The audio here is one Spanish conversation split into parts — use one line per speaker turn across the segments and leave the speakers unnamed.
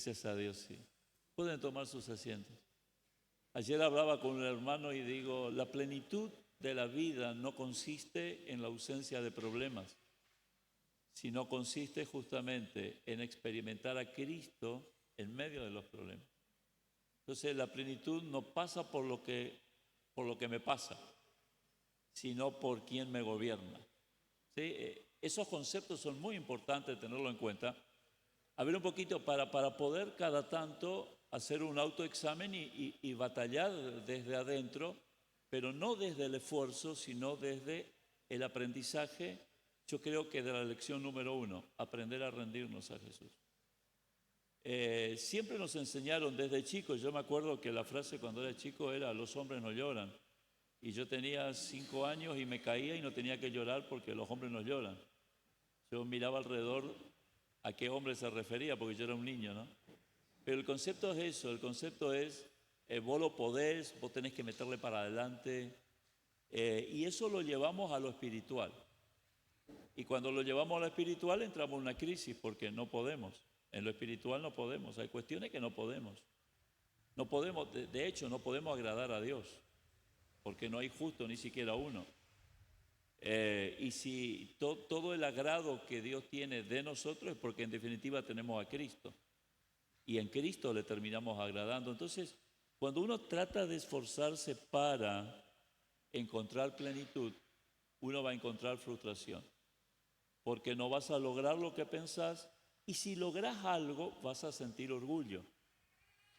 Gracias a Dios, sí. Pueden tomar sus asientos. Ayer hablaba con un hermano y digo, la plenitud de la vida no consiste en la ausencia de problemas, sino consiste justamente en experimentar a Cristo en medio de los problemas. Entonces la plenitud no pasa por lo que me pasa, sino por quien me gobierna. ¿Sí? Esos conceptos son muy importantes tenerlo en cuenta. A ver un poquito para poder cada tanto hacer un autoexamen y batallar desde adentro, pero no desde el esfuerzo, sino desde el aprendizaje. Yo creo que de la lección número 1, aprender a rendirnos a Jesús. Siempre nos enseñaron desde chicos, yo me acuerdo que la frase cuando era chico era, los hombres no lloran. Y yo tenía 5 años y me caía y no tenía que llorar porque los hombres no lloran. Yo miraba alrededor a qué hombre se refería, porque yo era un niño, ¿no? Pero el concepto es eso, el concepto es, vos lo podés, vos tenés que meterle para adelante, y eso lo llevamos a lo espiritual. Y cuando lo llevamos a lo espiritual entramos en una crisis porque no podemos. En lo espiritual no podemos, hay cuestiones que no podemos. No podemos, de hecho, no podemos agradar a Dios, porque no hay justo ni siquiera uno. Y si todo el agrado que Dios tiene de nosotros es porque en definitiva tenemos a Cristo. Y en Cristo le terminamos agradando. Entonces, cuando uno trata de esforzarse para encontrar plenitud, uno va a encontrar frustración. Porque no vas a lograr lo que pensás. Y si logras algo, vas a sentir orgullo.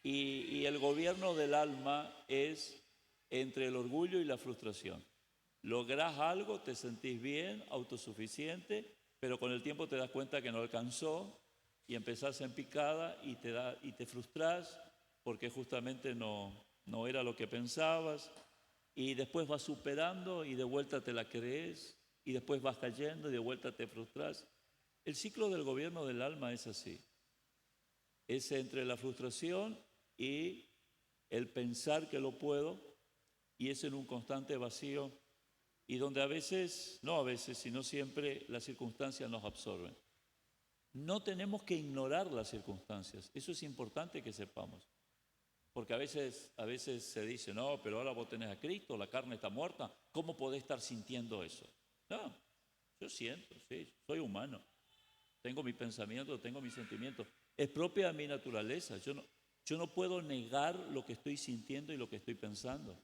Y el gobierno del alma es entre el orgullo y la frustración. Lográs algo, te sentís bien, autosuficiente, pero con el tiempo te das cuenta que no alcanzó y empezás en picada y te frustrás porque justamente no era lo que pensabas, y después vas superando y de vuelta te la crees y después vas cayendo y de vuelta te frustrás. El ciclo del gobierno del alma es así. Es entre la frustración y el pensar que lo puedo, y es en un constante vacío y donde a veces, no a veces, sino siempre las circunstancias nos absorben. No tenemos que ignorar las circunstancias, eso es importante que sepamos, porque a veces se dice, no, pero ahora vos tenés a Cristo, la carne está muerta, ¿cómo podés estar sintiendo eso? No, yo siento, sí, soy humano, tengo mi pensamiento, tengo mis sentimientos, es propia de mi naturaleza, yo no puedo negar lo que estoy sintiendo y lo que estoy pensando.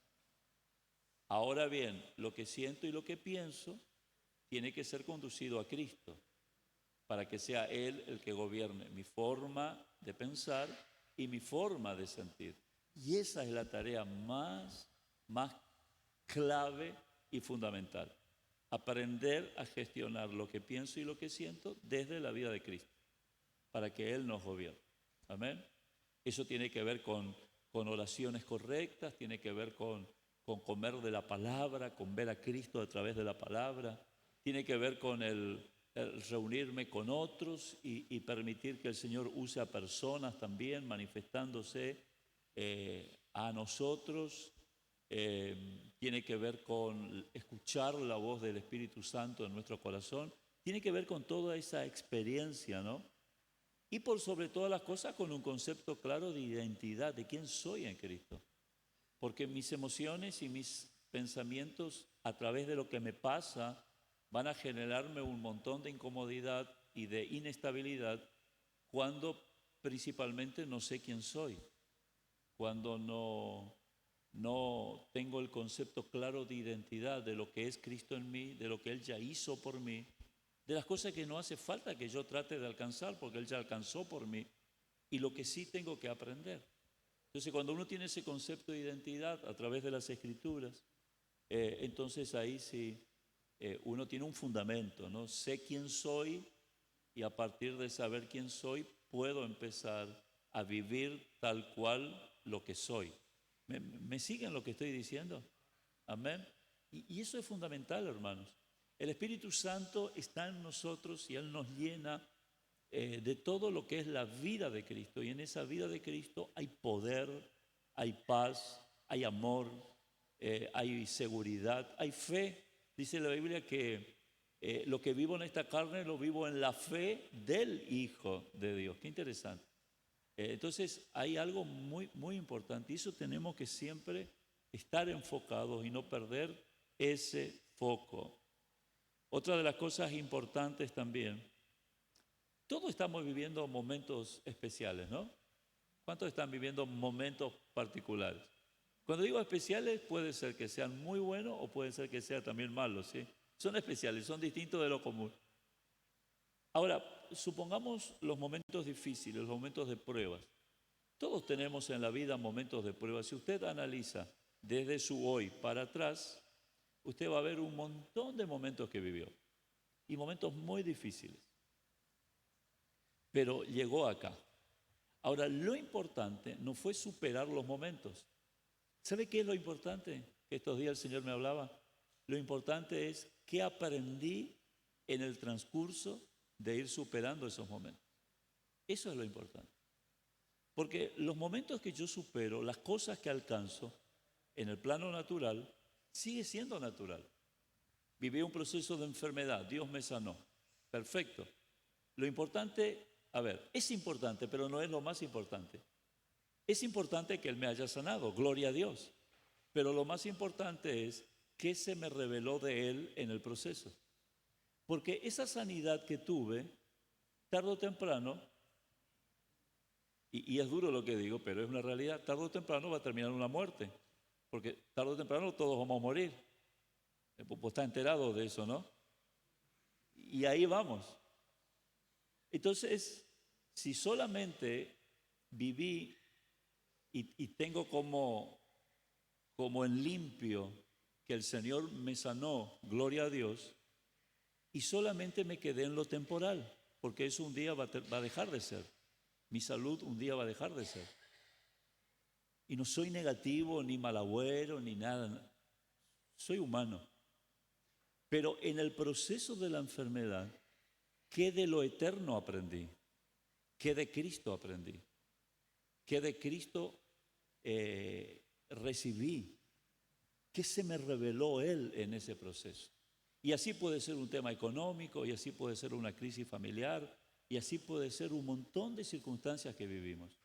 Ahora bien, lo que siento y lo que pienso tiene que ser conducido a Cristo para que sea Él el que gobierne mi forma de pensar y mi forma de sentir. Y esa es la tarea más clave y fundamental. Aprender a gestionar lo que pienso y lo que siento desde la vida de Cristo, para que Él nos gobierne. Amén. Eso tiene que ver con oraciones correctas, tiene que ver con comer de la palabra, con ver a Cristo a través de la palabra, tiene que ver con el reunirme con otros y permitir que el Señor use a personas también, manifestándose a nosotros. Tiene que ver con escuchar la voz del Espíritu Santo en nuestro corazón, tiene que ver con toda esa experiencia, ¿no? Y por sobre todas las cosas con un concepto claro de identidad, de quién soy en Cristo. Porque mis emociones y mis pensamientos a través de lo que me pasa van a generarme un montón de incomodidad y de inestabilidad cuando principalmente no sé quién soy, cuando no tengo el concepto claro de identidad, de lo que es Cristo en mí, de lo que Él ya hizo por mí, de las cosas que no hace falta que yo trate de alcanzar porque Él ya alcanzó por mí, y lo que sí tengo que aprender. Entonces, cuando uno tiene ese concepto de identidad a través de las Escrituras, entonces ahí sí uno tiene un fundamento, ¿no? Sé quién soy y a partir de saber quién soy puedo empezar a vivir tal cual lo que soy. ¿Me siguen lo que estoy diciendo? Amén. Y eso es fundamental, hermanos. El Espíritu Santo está en nosotros y Él nos llena de todo lo que es la vida de Cristo. Y en esa vida de Cristo hay poder, hay paz, hay amor, hay seguridad, hay fe. Dice la Biblia que lo que vivo en esta carne lo vivo en la fe del Hijo de Dios. Qué interesante. Entonces hay algo muy, muy importante y eso tenemos que siempre estar enfocados y no perder ese foco. Otra de las cosas importantes también, todos estamos viviendo momentos especiales, ¿no? ¿Cuántos están viviendo momentos particulares? Cuando digo especiales, puede ser que sean muy buenos o puede ser que sean también malos, ¿sí? Son especiales, son distintos de lo común. Ahora, supongamos los momentos difíciles, los momentos de pruebas. Todos tenemos en la vida momentos de prueba. Si usted analiza desde su hoy para atrás, usted va a ver un montón de momentos que vivió y momentos muy difíciles. Pero llegó acá. Ahora, lo importante no fue superar los momentos. ¿Sabe qué es lo importante? Que estos días el Señor me hablaba. Lo importante es qué aprendí en el transcurso de ir superando esos momentos. Eso es lo importante. Porque los momentos que yo supero, las cosas que alcanzo en el plano natural, sigue siendo natural. Viví un proceso de enfermedad, Dios me sanó. Perfecto. Lo importante, a ver, es importante, pero no es lo más importante. Es importante que Él me haya sanado, gloria a Dios. Pero lo más importante es qué se me reveló de Él en el proceso. Porque esa sanidad que tuve, tarde o temprano, y es duro lo que digo, pero es una realidad, tarde o temprano va a terminar una muerte. Porque tarde o temprano todos vamos a morir. Pues está enterado de eso, ¿no? Y ahí vamos. Entonces, si solamente viví y tengo como en limpio que el Señor me sanó, gloria a Dios, y solamente me quedé en lo temporal, porque eso un día va a dejar de ser. Mi salud un día va a dejar de ser. Y no soy negativo, ni malagüero, ni nada. Soy humano. Pero en el proceso de la enfermedad, ¿qué de lo eterno aprendí? ¿Qué de Cristo aprendí? ¿Qué de Cristo recibí? ¿Qué se me reveló Él en ese proceso? Y así puede ser un tema económico, y así puede ser una crisis familiar, y así puede ser un montón de circunstancias que vivimos.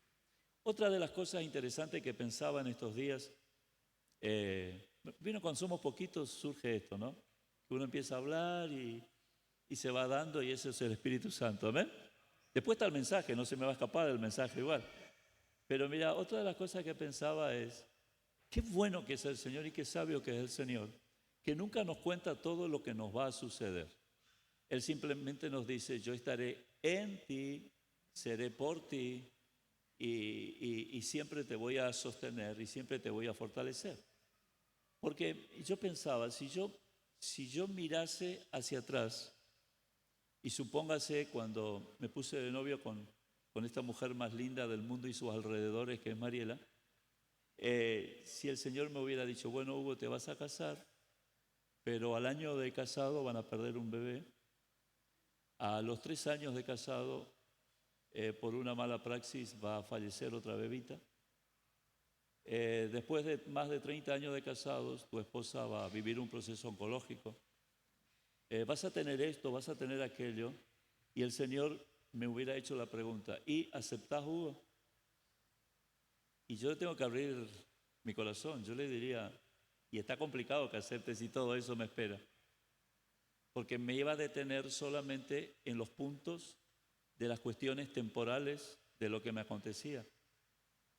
Otra de las cosas interesantes que pensaba en estos días, cuando somos poquitos surge esto, ¿no? Que uno empieza a hablar y se va dando y ese es el Espíritu Santo, ¿amén? Después está el mensaje, no se me va a escapar el mensaje igual. Pero mira, otra de las cosas que pensaba es, qué bueno que es el Señor y qué sabio que es el Señor, que nunca nos cuenta todo lo que nos va a suceder. Él simplemente nos dice, yo estaré en ti, seré por ti y siempre te voy a sostener y siempre te voy a fortalecer. Porque yo pensaba, si yo mirase hacia atrás y supóngase cuando me puse de novio con esta mujer más linda del mundo y sus alrededores, que es Mariela, si el Señor me hubiera dicho, bueno, Hugo, te vas a casar, pero al año de casado van a perder un bebé, a los 3 años de casado, por una mala praxis, va a fallecer otra bebita. Después de más de 30 años de casados, tu esposa va a vivir un proceso oncológico. Vas a tener esto, vas a tener aquello. Y el Señor me hubiera hecho la pregunta, ¿y aceptás, Hugo? Y yo tengo que abrir mi corazón. Yo le diría, y está complicado que aceptes si todo eso me espera. Porque me iba a detener solamente en los puntos de las cuestiones temporales de lo que me acontecía.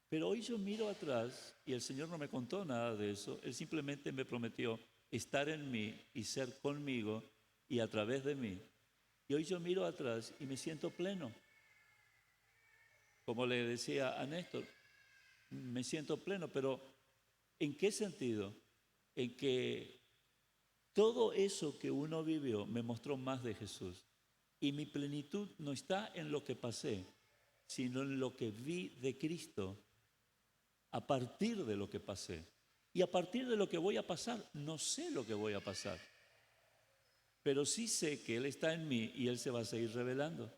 Pero hoy yo miro atrás y el Señor no me contó nada de eso. Él simplemente me prometió estar en mí y ser conmigo y a través de mí. Y hoy yo miro atrás y me siento pleno. Como le decía a Néstor, me siento pleno, pero ¿en qué sentido? En que todo eso que uno vivió me mostró más de Jesús. Y mi plenitud no está en lo que pasé, sino en lo que vi de Cristo a partir de lo que pasé. Y a partir de lo que voy a pasar, no sé lo que voy a pasar. Pero sí sé que Él está en mí y Él se va a seguir revelando.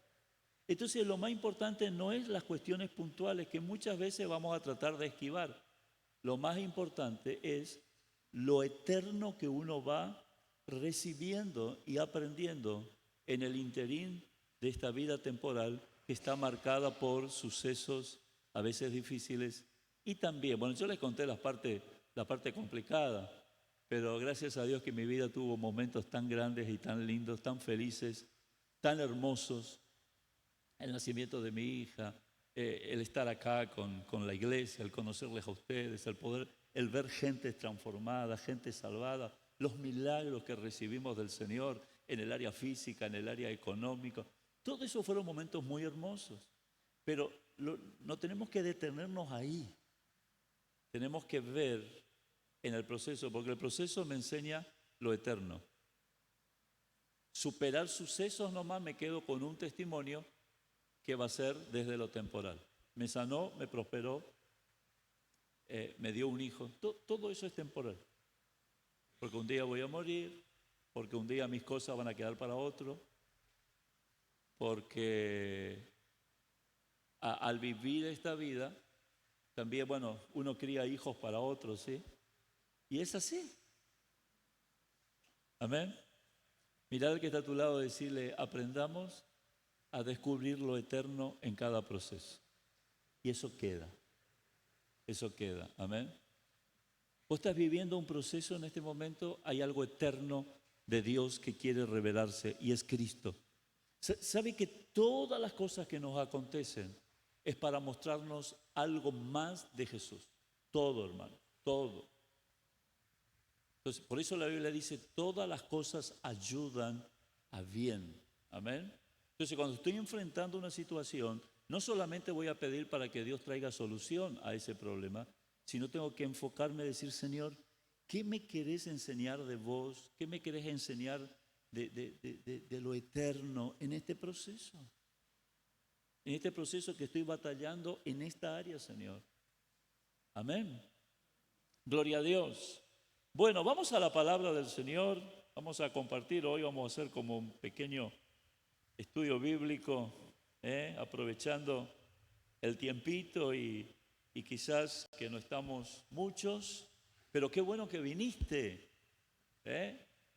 Entonces lo más importante no es las cuestiones puntuales que muchas veces vamos a tratar de esquivar. Lo más importante es lo eterno que uno va recibiendo y aprendiendo en el interín de esta vida temporal que está marcada por sucesos a veces difíciles, y también, bueno, yo les conté la parte complicada, pero gracias a Dios que mi vida tuvo momentos tan grandes y tan lindos, tan felices, tan hermosos. El nacimiento de mi hija, el estar acá con la iglesia, el conocerles a ustedes, el ver gente transformada, gente salvada, los milagros que recibimos del Señor en el área física, en el área económica. Todo eso fueron momentos muy hermosos, pero no tenemos que detenernos ahí. Tenemos que ver en el proceso, porque el proceso me enseña lo eterno. Superar sucesos nomás, me quedo con un testimonio que va a ser desde lo temporal. Me sanó, me prosperó, me dio un hijo. Todo eso es temporal. Porque un día voy a morir, porque un día mis cosas van a quedar para otro, porque al vivir esta vida, también, bueno, uno cría hijos para otros, ¿sí? Y es así. Amén. Mirad al que está a tu lado y decirle, aprendamos a descubrir lo eterno en cada proceso. Y eso queda. Eso queda. Amén. Vos estás viviendo un proceso en este momento, hay algo eterno de Dios que quiere revelarse y es Cristo. ¿Sabe que todas las cosas que nos acontecen es para mostrarnos algo más de Jesús? Todo, hermano, todo. Entonces, por eso la Biblia dice, todas las cosas ayudan a bien. Amén. Entonces, cuando estoy enfrentando una situación, no solamente voy a pedir para que Dios traiga solución a ese problema, sino tengo que enfocarme y decir, Señor, ¿qué me querés enseñar de vos? ¿Qué me querés enseñar de lo eterno en este proceso? En este proceso que estoy batallando en esta área, Señor. Amén. Gloria a Dios. Bueno, vamos a la palabra del Señor. Vamos a compartir hoy, vamos a hacer como un pequeño estudio bíblico, aprovechando el tiempito y quizás que no estamos muchos, pero qué bueno que viniste,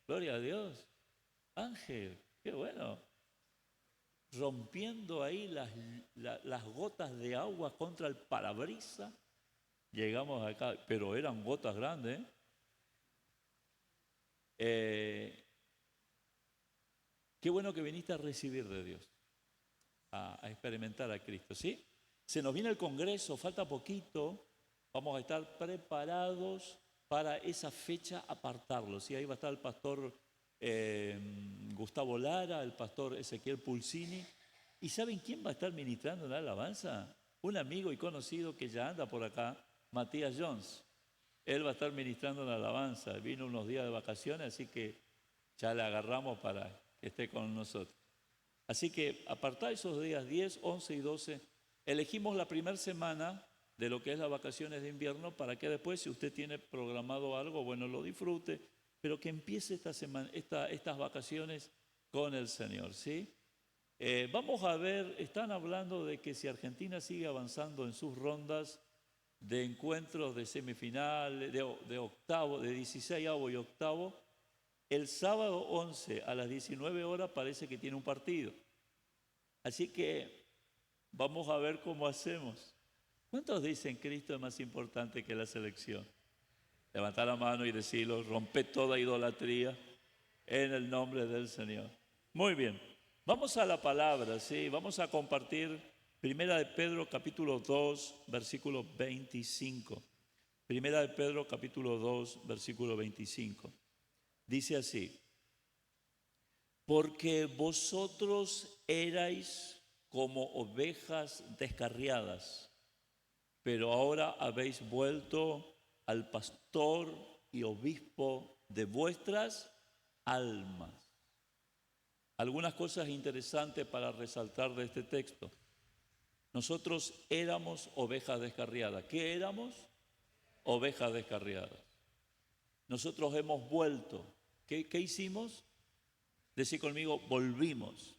gloria a Dios. Ángel, qué bueno, rompiendo ahí las gotas de agua contra el parabrisas, llegamos acá, pero eran gotas grandes, qué bueno que viniste a recibir de Dios, a experimentar a Cristo, ¿sí? Se nos viene el Congreso, falta poquito, vamos a estar preparados para esa fecha apartarlo, ¿sí? Ahí va a estar el pastor Gustavo Lara, el pastor Ezequiel Pulsini, ¿y saben quién va a estar ministrando en la alabanza? Un amigo y conocido que ya anda por acá, Matías Jones. Él va a estar ministrando en la alabanza, vino unos días de vacaciones, así que ya le agarramos para que esté con nosotros. Así que apartá esos días 10, 11 y 12. Elegimos la primera semana de lo que es las vacaciones de invierno para que después, si usted tiene programado algo, bueno, lo disfrute, pero que empiece estas vacaciones con el Señor, ¿sí? Vamos a ver, están hablando de que si Argentina sigue avanzando en sus rondas de encuentros de semifinal, de octavo, de 16avo y octavo, el sábado 11 a las 19 horas parece que tiene un partido. Así que vamos a ver cómo hacemos. ¿Cuántos dicen Cristo es más importante que la selección? Levantar la mano y decirlo, rompe toda idolatría en el nombre del Señor. Muy bien, vamos a la palabra, ¿sí? Vamos a compartir Primera de Pedro capítulo 2, versículo 25. Primera de Pedro capítulo 2, versículo 25. Dice así, porque vosotros erais como ovejas descarriadas, pero ahora habéis vuelto al pastor y obispo de vuestras almas. Algunas cosas interesantes para resaltar de este texto. Nosotros éramos ovejas descarriadas. ¿Qué éramos? Ovejas descarriadas. Nosotros hemos vuelto. ¿Qué hicimos? Decí conmigo, volvimos.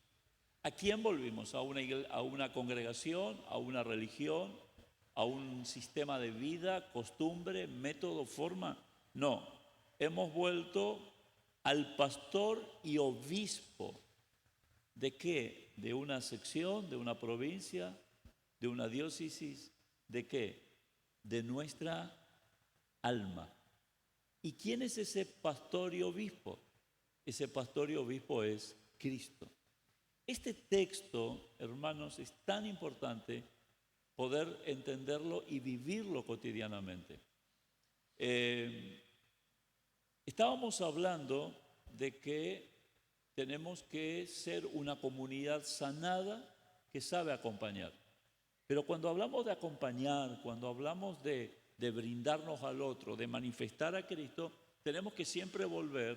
¿A quién volvimos? ¿A una congregación? ¿A una religión? ¿A un sistema de vida, costumbre, método, forma? No, hemos vuelto al pastor y obispo. ¿De qué? De una sección, de una provincia, de una diócesis, ¿de qué? De nuestra alma. ¿Y quién es ese pastor y obispo? Ese pastor y obispo es Cristo. Este texto, hermanos, es tan importante poder entenderlo y vivirlo cotidianamente. Estábamos hablando de que tenemos que ser una comunidad sanada que sabe acompañar. Pero cuando hablamos de acompañar, cuando hablamos de brindarnos al otro, de manifestar a Cristo, tenemos que siempre volver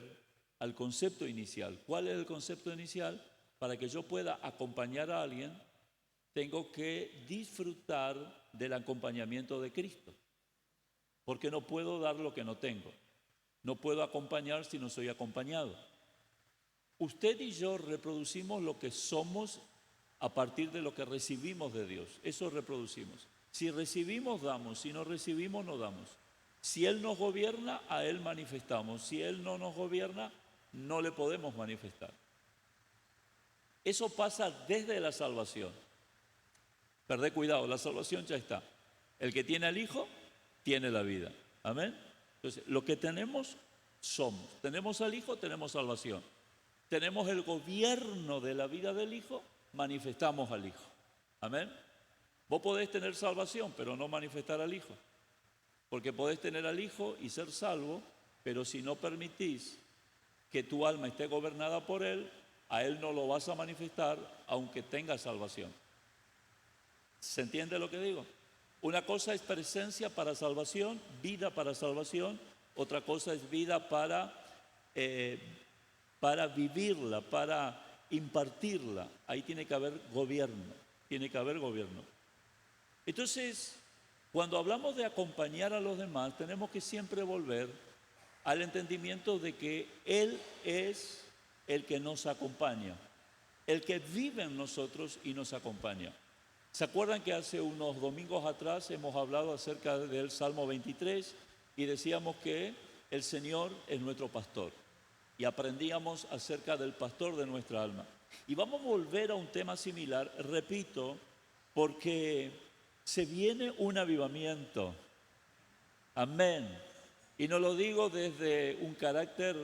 al concepto inicial. ¿Cuál es el concepto inicial? Para que yo pueda acompañar a alguien, tengo que disfrutar del acompañamiento de Cristo. Porque no puedo dar lo que no tengo. No puedo acompañar si no soy acompañado. Usted y yo reproducimos lo que somos a partir de lo que recibimos de Dios. Eso reproducimos. Si recibimos, damos. Si no recibimos, no damos. Si Él nos gobierna, a Él manifestamos. Si Él no nos gobierna, no le podemos manifestar. Eso pasa desde la salvación. Perdé cuidado, la salvación ya está. El que tiene al Hijo, tiene la vida. Amén. Entonces, lo que tenemos, somos. Tenemos al Hijo, tenemos salvación. Tenemos el gobierno de la vida del Hijo, manifestamos al Hijo. Amén. Vos podés tener salvación, pero no manifestar al Hijo. Porque podés tener al Hijo y ser salvo, pero si no permitís que tu alma esté gobernada por Él, a Él no lo vas a manifestar aunque tengas salvación. ¿Se entiende lo que digo? Una cosa es presencia para salvación, vida para salvación. Otra cosa es vida para vivirla, para impartirla. Ahí tiene que haber gobierno, tiene que haber gobierno. Entonces, cuando hablamos de acompañar a los demás, tenemos que siempre volver al entendimiento de que Él es el que nos acompaña, el que vive en nosotros y nos acompaña. ¿Se acuerdan que hace unos domingos atrás hemos hablado acerca del Salmo 23 y decíamos que el Señor es nuestro pastor? Y aprendíamos acerca del pastor de nuestra alma. Y vamos a volver a un tema similar, repito, porque se viene un avivamiento. Amén. Y no lo digo desde un carácter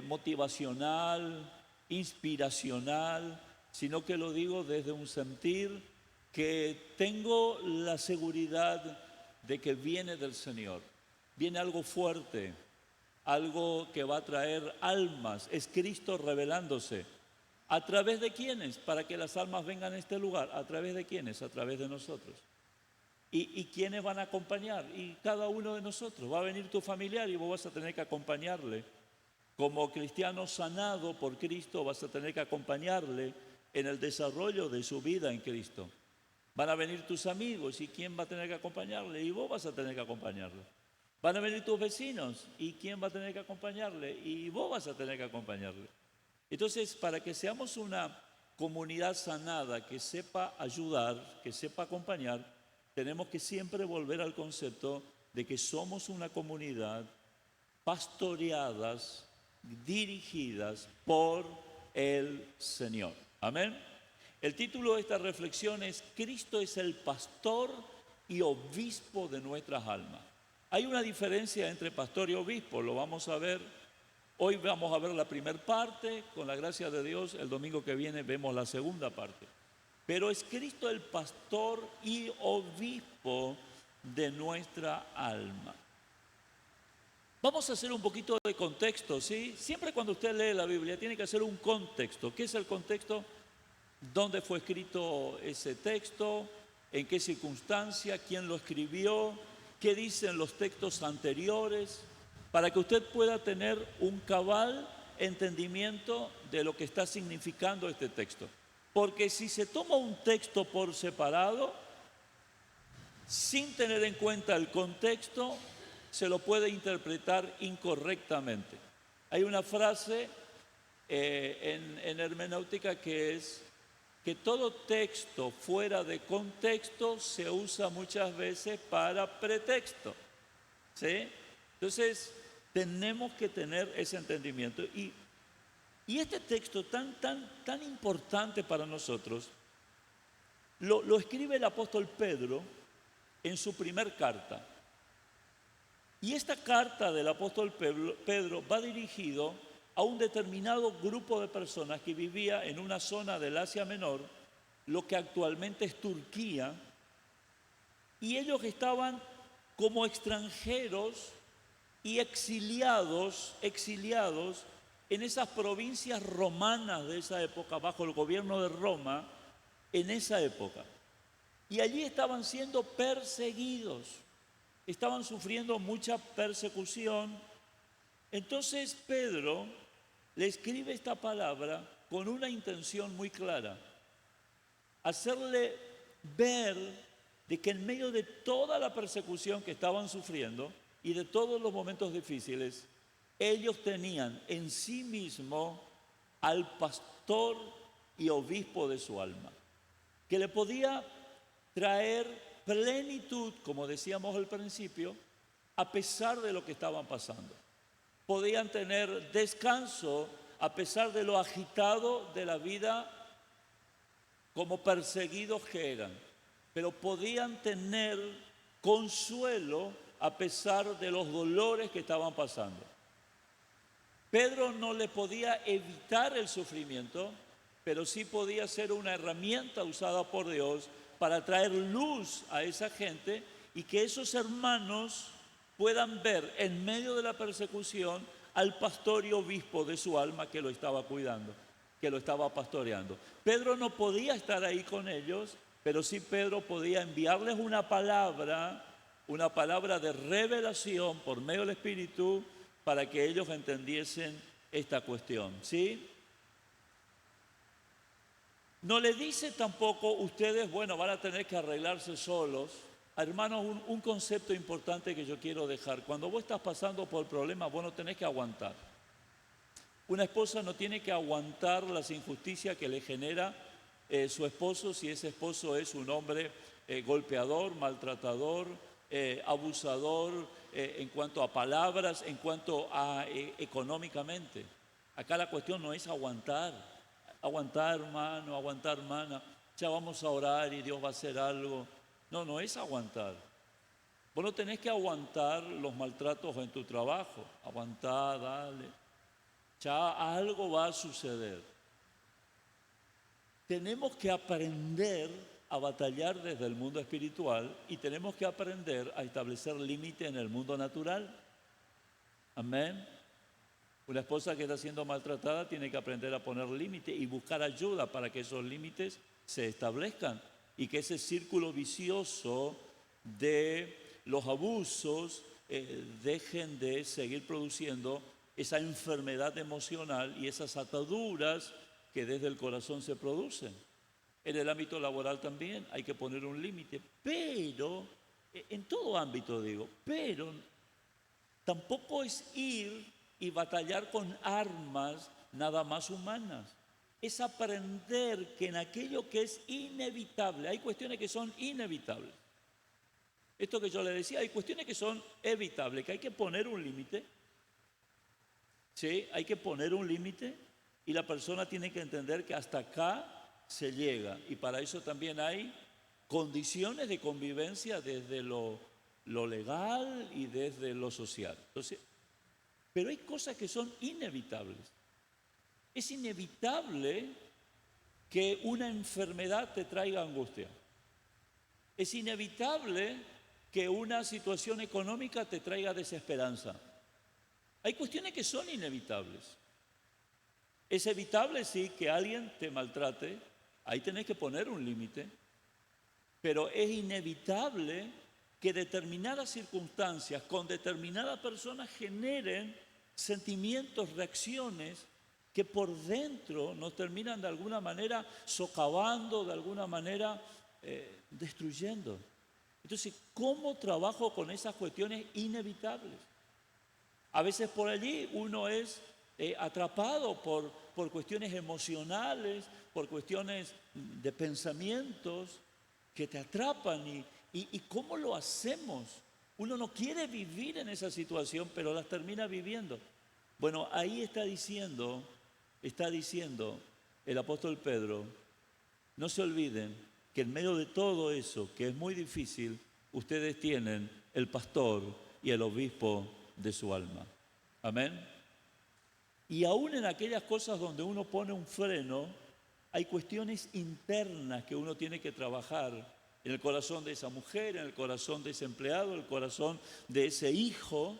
motivacional, inspiracional, sino que lo digo desde un sentir que tengo la seguridad de que viene del Señor. Viene algo fuerte, algo que va a traer almas. Es Cristo revelándose. ¿A través de quiénes? Para que las almas vengan a este lugar. ¿A través de quiénes? A través de nosotros. ¿Y quiénes van a acompañar? Y cada uno de nosotros. Va a venir tu familiar y vos vas a tener que acompañarle. Como cristiano sanado por Cristo, vas a tener que acompañarle en el desarrollo de su vida en Cristo. Van a venir tus amigos y ¿quién va a tener que acompañarle? Y vos vas a tener que acompañarle. Van a venir tus vecinos y ¿quién va a tener que acompañarle? Y vos vas a tener que acompañarle. Entonces, para que seamos una comunidad sanada que sepa ayudar, que sepa acompañar, tenemos que siempre volver al concepto de que somos una comunidad pastoreadas, dirigidas por el Señor. Amén. El título de esta reflexión es Cristo es el pastor y obispo de nuestras almas. Hay una diferencia entre pastor y obispo, lo vamos a ver. Hoy vamos a ver la primera parte, con la gracia de Dios, el domingo que viene vemos la segunda parte. Pero es Cristo el pastor y obispo de nuestra alma. Vamos a hacer un poquito de contexto, ¿sí? Siempre cuando usted lee la Biblia tiene que hacer un contexto. ¿Qué es el contexto? ¿Dónde fue escrito ese texto? ¿En qué circunstancia? ¿Quién lo escribió? ¿Qué dicen los textos anteriores? Para que usted pueda tener un cabal entendimiento de lo que está significando este texto. Porque si se toma un texto por separado, sin tener en cuenta el contexto, se lo puede interpretar incorrectamente. Hay una frase en hermenéutica que es que todo texto fuera de contexto se usa muchas veces para pretexto, ¿sí? Entonces, tenemos que tener ese entendimiento. Y este texto tan importante para nosotros, lo escribe el apóstol Pedro en su primer carta. Y esta carta del apóstol Pedro va dirigido a un determinado grupo de personas que vivía en una zona del Asia Menor, lo que actualmente es Turquía, y ellos estaban como extranjeros y exiliados en esas provincias romanas de esa época, bajo el gobierno de Roma, en esa época. Y allí estaban siendo perseguidos, estaban sufriendo mucha persecución. Entonces Pedro le escribe esta palabra con una intención muy clara: hacerle ver de que en medio de toda la persecución que estaban sufriendo y de todos los momentos difíciles, ellos tenían en sí mismo al pastor y obispo de su alma, que le podía traer plenitud, como decíamos al principio, a pesar de lo que estaban pasando. Podían tener descanso a pesar de lo agitado de la vida como perseguidos que eran, pero podían tener consuelo a pesar de los dolores que estaban pasando. Pedro no le podía evitar el sufrimiento, pero sí podía ser una herramienta usada por Dios para traer luz a esa gente y que esos hermanos puedan ver en medio de la persecución al pastor y obispo de su alma que lo estaba cuidando, que lo estaba pastoreando. Pedro no podía estar ahí con ellos, pero sí Pedro podía enviarles una palabra de revelación por medio del Espíritu para que ellos entendiesen esta cuestión, ¿sí? No le dice tampoco, ustedes, bueno, van a tener que arreglarse solos. Hermanos, un concepto importante que yo quiero dejar: cuando vos estás pasando por problemas, vos no tenés que aguantar. Una esposa no tiene que aguantar las injusticias que le genera su esposo, si ese esposo es un hombre golpeador, maltratador, abusador, en cuanto a palabras, en cuanto a económicamente. Acá la cuestión no es aguantar hermano, aguantar hermana, ya vamos a orar y Dios va a hacer algo. No es aguantar. Vos no tenés que aguantar los maltratos en tu trabajo, aguantar, dale, ya algo va a suceder. Tenemos que aprender a batallar desde el mundo espiritual y tenemos que aprender a establecer límites en el mundo natural. Amén. Una esposa que está siendo maltratada tiene que aprender a poner límites y buscar ayuda para que esos límites se establezcan y que ese círculo vicioso de los abusos dejen de seguir produciendo esa enfermedad emocional y esas ataduras que desde el corazón se producen. En el ámbito laboral también hay que poner un límite, pero, en todo ámbito digo, pero tampoco es ir y batallar con armas nada más humanas. Es aprender que en aquello que es inevitable, hay cuestiones que son inevitables. Esto que yo le decía, hay cuestiones que son evitables, que hay que poner un límite. Sí, hay que poner un límite y la persona tiene que entender que hasta acá se llega. Y para eso también hay condiciones de convivencia desde lo legal y desde lo social. Entonces, pero hay cosas que son inevitables. Es inevitable que una enfermedad te traiga angustia. Es inevitable que una situación económica te traiga desesperanza. Hay cuestiones que son inevitables. Es evitable, sí, que alguien te maltrate. Ahí tenés que poner un límite. Pero es inevitable que determinadas circunstancias con determinadas personas generen sentimientos, reacciones que por dentro nos terminan de alguna manera socavando, de alguna manera destruyendo. Entonces, ¿cómo trabajo con esas cuestiones inevitables? A veces por allí uno es atrapado por cuestiones emocionales, por cuestiones de pensamientos que te atrapan. ¿Y cómo lo hacemos? Uno no quiere vivir en esa situación, pero las termina viviendo. Bueno, ahí está diciendo el apóstol Pedro, no se olviden que en medio de todo eso, que es muy difícil, ustedes tienen el pastor y el obispo de su alma. Amén. Y aún en aquellas cosas donde uno pone un freno, hay cuestiones internas que uno tiene que trabajar en el corazón de esa mujer, en el corazón de ese empleado, en el corazón de ese hijo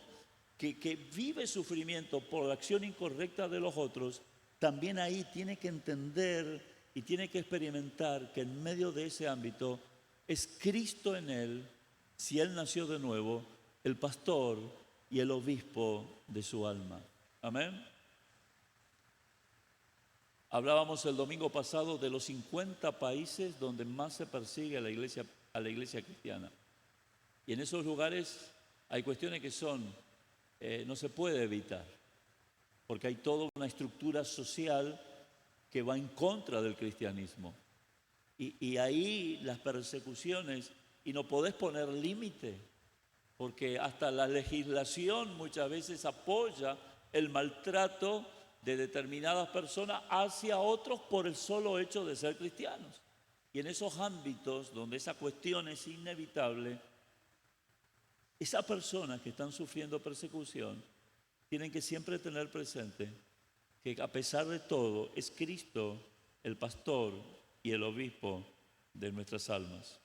que vive sufrimiento por la acción incorrecta de los otros. También ahí tiene que entender y tiene que experimentar que en medio de ese ámbito es Cristo en él, si él nació de nuevo, el pastor y el obispo de su alma. Amén. Hablábamos el domingo pasado de los 50 países donde más se persigue a la iglesia cristiana. Y en esos lugares hay cuestiones que no se puede evitar, porque hay toda una estructura social que va en contra del cristianismo. Y ahí las persecuciones, y no podés poner límite, porque hasta la legislación muchas veces apoya el maltrato de determinadas personas hacia otros por el solo hecho de ser cristianos. Y en esos ámbitos donde esa cuestión es inevitable, esas personas que están sufriendo persecución tienen que siempre tener presente que a pesar de todo es Cristo el pastor y el obispo de nuestras almas.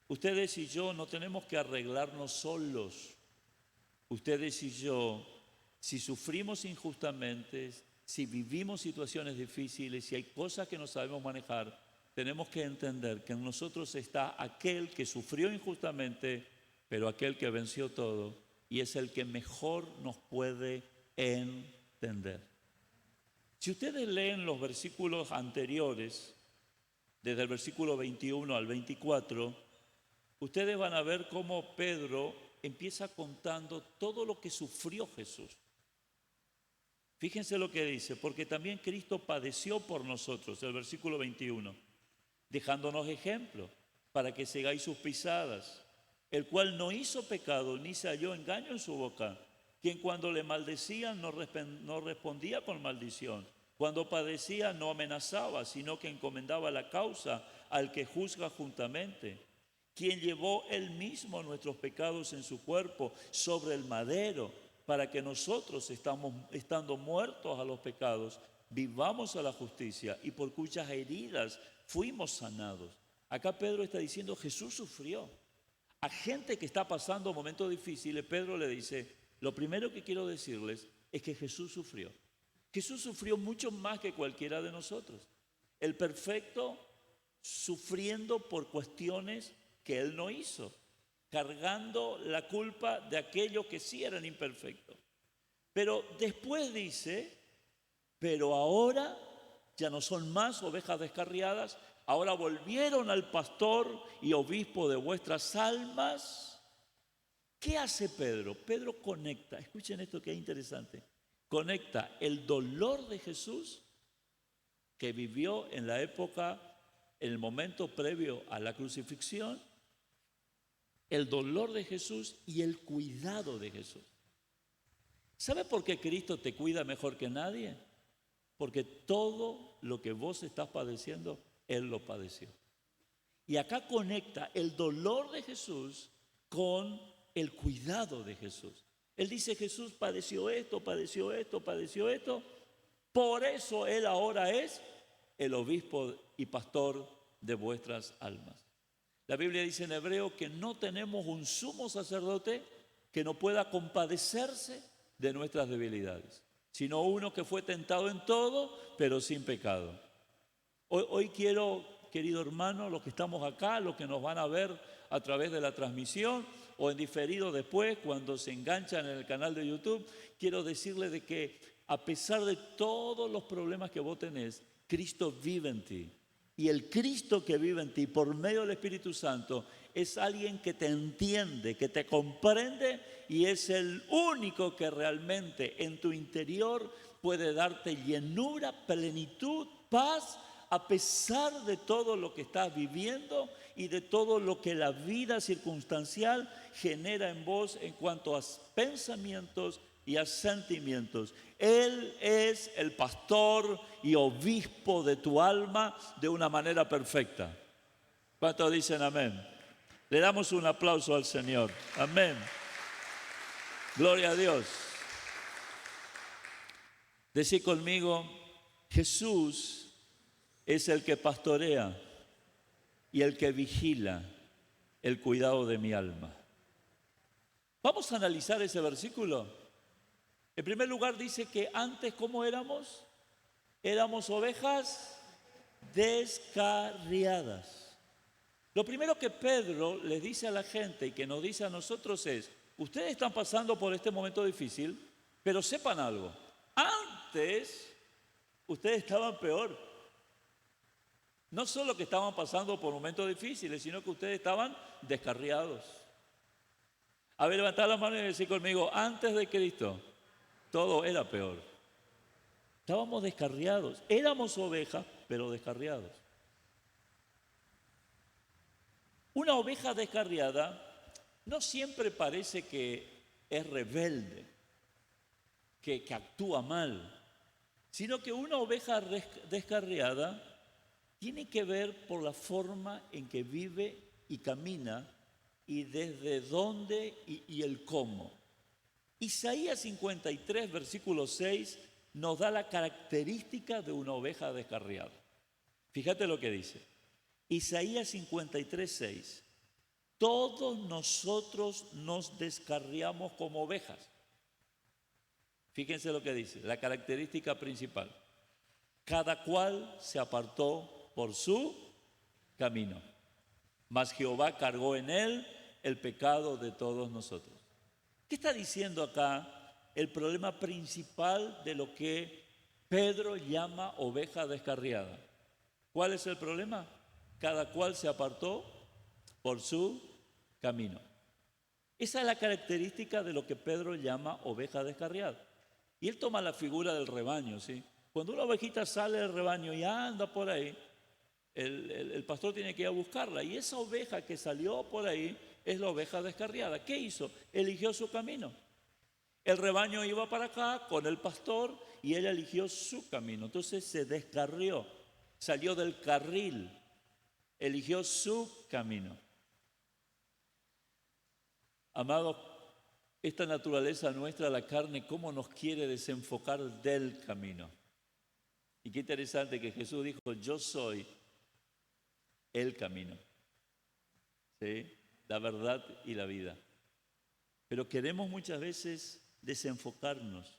Ustedes y yo no tenemos que arreglarnos solos. Ustedes y yo, si sufrimos injustamente, si vivimos situaciones difíciles, si hay cosas que no sabemos manejar, tenemos que entender que en nosotros está aquel que sufrió injustamente, pero aquel que venció todo y es el que mejor nos puede entender. Si ustedes leen los versículos anteriores, desde el versículo 21 al 24, ustedes van a ver cómo Pedro empieza contando todo lo que sufrió Jesús. Fíjense lo que dice, porque también Cristo padeció por nosotros, el versículo 21, dejándonos ejemplo para que sigáis sus pisadas, el cual no hizo pecado ni se halló engaño en su boca, quien cuando le maldecían no respondía con maldición, cuando padecía no amenazaba, sino que encomendaba la causa al que juzga juntamente, quien llevó él mismo nuestros pecados en su cuerpo sobre el madero, para que nosotros, estando muertos a los pecados, vivamos a la justicia, y por cuyas heridas fuimos sanados. Acá Pedro está diciendo, Jesús sufrió. A gente que está pasando momentos difíciles, Pedro le dice, lo primero que quiero decirles es que Jesús sufrió. Jesús sufrió mucho más que cualquiera de nosotros. El perfecto sufriendo por cuestiones que él no hizo, cargando la culpa de aquellos que sí eran imperfectos. Pero después dice, pero ahora ya no son más ovejas descarriadas, ahora volvieron al pastor y obispo de vuestras almas. ¿Qué hace Pedro? Pedro conecta, escuchen esto que es interesante, conecta el dolor de Jesús que vivió en la época, en el momento previo a la crucifixión, el dolor de Jesús y el cuidado de Jesús. ¿Sabe por qué Cristo te cuida mejor que nadie? Porque todo lo que vos estás padeciendo, Él lo padeció. Y acá conecta el dolor de Jesús con el cuidado de Jesús. Él dice, Jesús padeció esto, padeció esto, padeció esto. Por eso Él ahora es el obispo y pastor de vuestras almas. La Biblia dice en Hebreo que no tenemos un sumo sacerdote que no pueda compadecerse de nuestras debilidades, sino uno que fue tentado en todo, pero sin pecado. Hoy quiero, querido hermano, los que estamos acá, los que nos van a ver a través de la transmisión o en diferido después, cuando se enganchan en el canal de YouTube, quiero decirles de que a pesar de todos los problemas que vos tenés, Cristo vive en ti. Y el Cristo que vive en ti por medio del Espíritu Santo es alguien que te entiende, que te comprende y es el único que realmente en tu interior puede darte llenura, plenitud, paz, a pesar de todo lo que estás viviendo y de todo lo que la vida circunstancial genera en vos en cuanto a pensamientos y a sentimientos. Él es el pastor y obispo de tu alma de una manera perfecta. ¿Cuántos dicen amén? Le damos un aplauso al Señor. Amén. Gloria a Dios. Decí conmigo, Jesús es el que pastorea y el que vigila el cuidado de mi alma. Vamos a analizar ese versículo. En primer lugar dice que antes, ¿cómo éramos? Éramos ovejas descarriadas. Lo primero que Pedro le dice a la gente y que nos dice a nosotros es, ustedes están pasando por este momento difícil, pero sepan algo, antes ustedes estaban peor. No solo que estaban pasando por momentos difíciles, sino que ustedes estaban descarriados. A ver, levantad la mano y decir conmigo, antes de Cristo, todo era peor. Estábamos descarriados, éramos ovejas, pero descarriados. Una oveja descarriada no siempre parece que es rebelde, que actúa mal, sino que una oveja descarriada tiene que ver por la forma en que vive y camina y desde dónde y el cómo. Isaías 53, versículo 6, nos da la característica de una oveja descarriada. Fíjate lo que dice. Isaías 53, 6. Todos nosotros nos descarriamos como ovejas. Fíjense lo que dice, la característica principal. Cada cual se apartó por su camino, mas Jehová cargó en él el pecado de todos nosotros. ¿Qué está diciendo acá el problema principal de lo que Pedro llama oveja descarriada? ¿Cuál es el problema? Cada cual se apartó por su camino. Esa es la característica de lo que Pedro llama oveja descarriada. Y él toma la figura del rebaño, ¿sí? Cuando una ovejita sale del rebaño y anda por ahí, el pastor tiene que ir a buscarla. Y esa oveja que salió por ahí es la oveja descarriada. ¿Qué hizo? Eligió su camino. El rebaño iba para acá con el pastor y él eligió su camino. Entonces se descarrió, salió del carril, eligió su camino. Amados, esta naturaleza nuestra, la carne, ¿cómo nos quiere desenfocar del camino? Y qué interesante que Jesús dijo, yo soy el camino, ¿sí? La verdad y la vida. Pero queremos muchas veces desenfocarnos.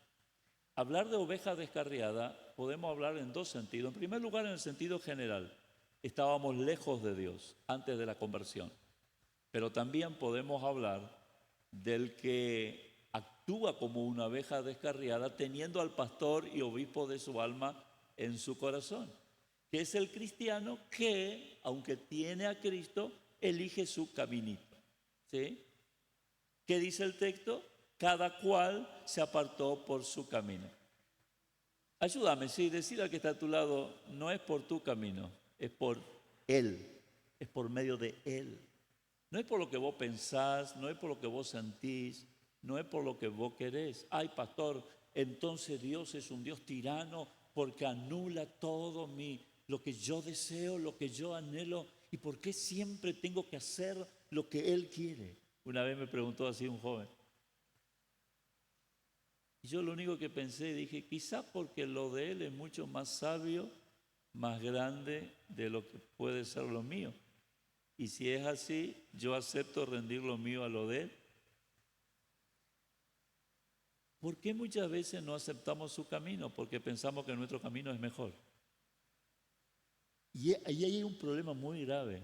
Hablar de oveja descarriada podemos hablar en dos sentidos. En primer lugar, en el sentido general, estábamos lejos de Dios antes de la conversión. Pero también podemos hablar del que actúa como una oveja descarriada teniendo al pastor y obispo de su alma en su corazón, que es el cristiano que, aunque tiene a Cristo, elige su caminito, ¿sí? ¿Qué dice el texto? Cada cual se apartó por su camino. Ayúdame, sí, decir al que está a tu lado, no es por tu camino, es por Él, es por medio de Él. No es por lo que vos pensás, no es por lo que vos sentís, no es por lo que vos querés. Ay, pastor, entonces Dios es un Dios tirano porque anula todo lo que yo deseo, lo que yo anhelo. ¿Y por qué siempre tengo que hacer lo que Él quiere? Una vez me preguntó así un joven. Y yo lo único que pensé, dije, quizá porque lo de Él es mucho más sabio, más grande de lo que puede ser lo mío. Y si es así, yo acepto rendir lo mío a lo de Él. ¿Por qué muchas veces no aceptamos su camino? Porque pensamos que nuestro camino es mejor. Y ahí hay un problema muy grave.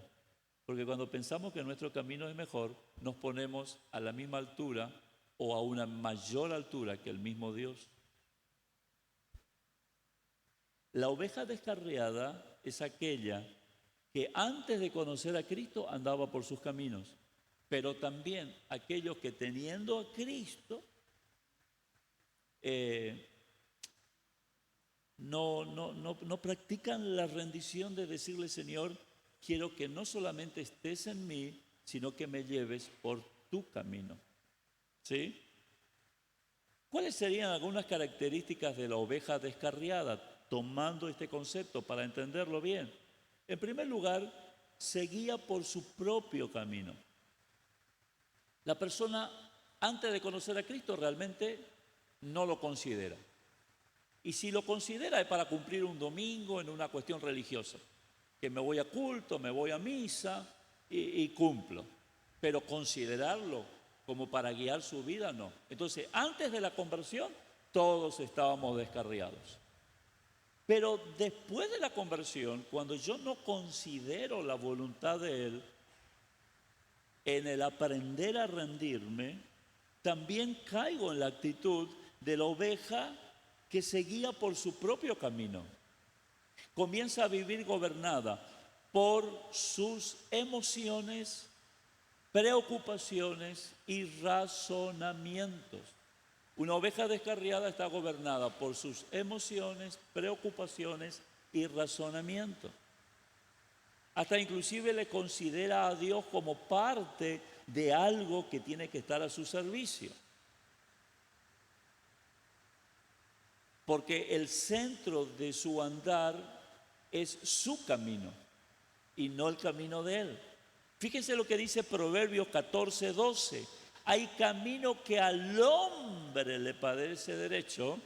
Porque cuando pensamos que nuestro camino es mejor, nos ponemos a la misma altura o a una mayor altura que el mismo Dios. La oveja descarriada es aquella que antes de conocer a Cristo andaba por sus caminos, pero también aquellos que teniendo a Cristo no practican la rendición de decirle, Señor, quiero que no solamente estés en mí, sino que me lleves por tu camino. ¿Sí? ¿Cuáles serían algunas características de la oveja descarriada, tomando este concepto para entenderlo bien? En primer lugar, seguía por su propio camino. La persona, antes de conocer a Cristo, realmente no lo considera. Y si lo considera es para cumplir un domingo en una cuestión religiosa, que me voy a culto, me voy a misa y cumplo. Pero considerarlo como para guiar su vida, no. Entonces, antes de la conversión, todos estábamos descarriados. Pero después de la conversión, cuando yo no considero la voluntad de Él, en el aprender a rendirme, también caigo en la actitud de la oveja que se guía por su propio camino. Comienza a vivir gobernada por sus emociones, preocupaciones y razonamientos. Una oveja descarriada está gobernada por sus emociones, preocupaciones y razonamientos. Hasta inclusive le considera a Dios como parte de algo que tiene que estar a su servicio. Porque el centro de su andar es su camino y no el camino de Él. Fíjense lo que dice Proverbios 14:12. Hay camino que al hombre le parece derecho,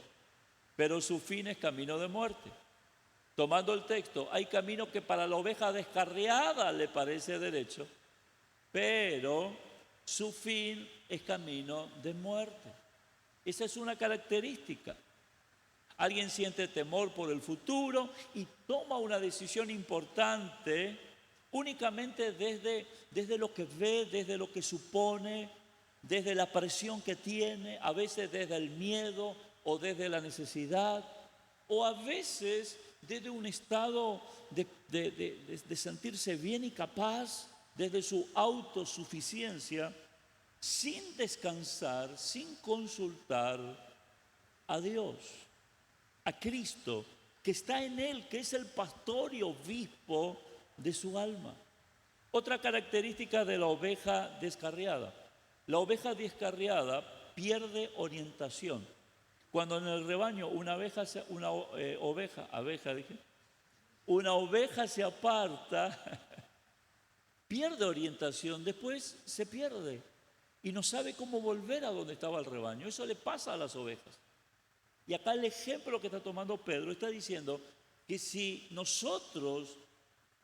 pero su fin es camino de muerte. Tomando el texto, hay camino que para la oveja descarriada le parece derecho, pero su fin es camino de muerte. Esa es una característica. Alguien siente temor por el futuro y toma una decisión importante únicamente desde lo que ve, desde lo que supone, desde la presión que tiene, a veces desde el miedo o desde la necesidad, o a veces desde un estado de sentirse bien y capaz, desde su autosuficiencia, sin descansar, sin consultar a Dios, a Cristo, que está en Él, que es el pastor y obispo de su alma. Otra característica de la oveja descarriada. La oveja descarriada pierde orientación. Cuando en el rebaño una oveja se aparta, pierde orientación, después se pierde y no sabe cómo volver a donde estaba el rebaño. Eso le pasa a las ovejas. Y acá el ejemplo que está tomando Pedro está diciendo que si nosotros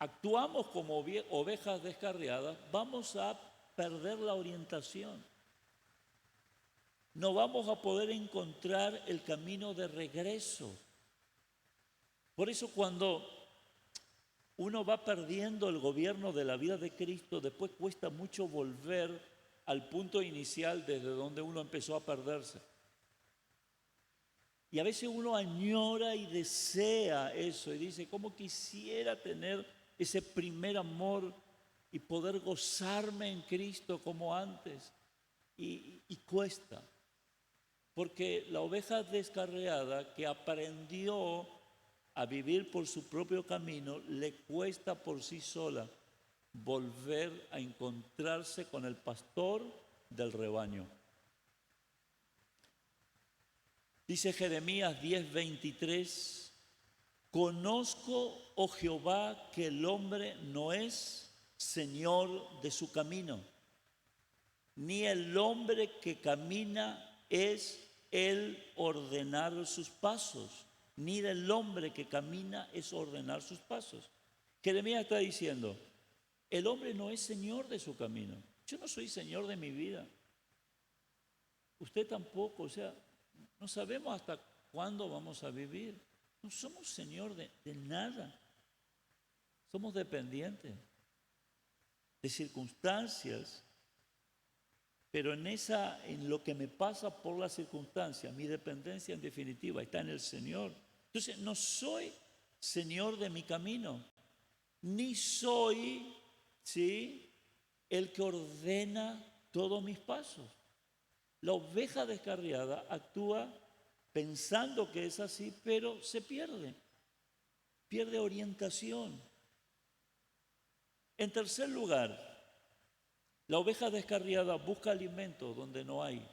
actuamos como ovejas descarriadas, vamos a perder la orientación. No vamos a poder encontrar el camino de regreso. Por eso cuando uno va perdiendo el gobierno de la vida de Cristo, después cuesta mucho volver al punto inicial desde donde uno empezó a perderse. Y a veces uno añora y desea eso y dice, ¿cómo quisiera tener ese primer amor y poder gozarme en Cristo como antes? Y cuesta. Porque la oveja descarriada que aprendió a vivir por su propio camino, le cuesta por sí sola volver a encontrarse con el pastor del rebaño. Dice Jeremías 10:23, conozco, oh Jehová, que el hombre no es señor de su camino, ni el hombre que camina es el ordenar sus pasos, ni del hombre que camina es ordenar sus pasos. Jeremías está diciendo, el hombre no es señor de su camino. Yo no soy señor de mi vida. Usted tampoco, o sea, no sabemos hasta cuándo vamos a vivir. No somos señor de nada. Somos dependientes de circunstancias. Pero en lo que me pasa por las circunstancias, mi dependencia en definitiva está en el Señor. Entonces, no soy señor de mi camino, ni soy, ¿sí?, el que ordena todos mis pasos. La oveja descarriada actúa pensando que es así, pero se pierde orientación. En tercer lugar, la oveja descarriada busca alimento donde no hay.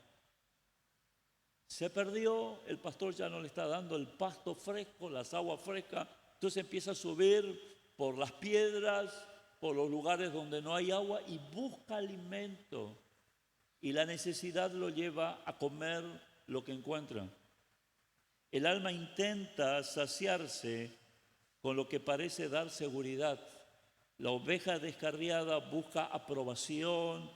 Se perdió, el pastor ya no le está dando el pasto fresco, las aguas frescas, entonces empieza a subir por las piedras, por los lugares donde no hay agua y busca alimento. y la necesidad lo lleva a comer lo que encuentra. El alma intenta saciarse con lo que parece dar seguridad. La oveja descarriada busca aprobación,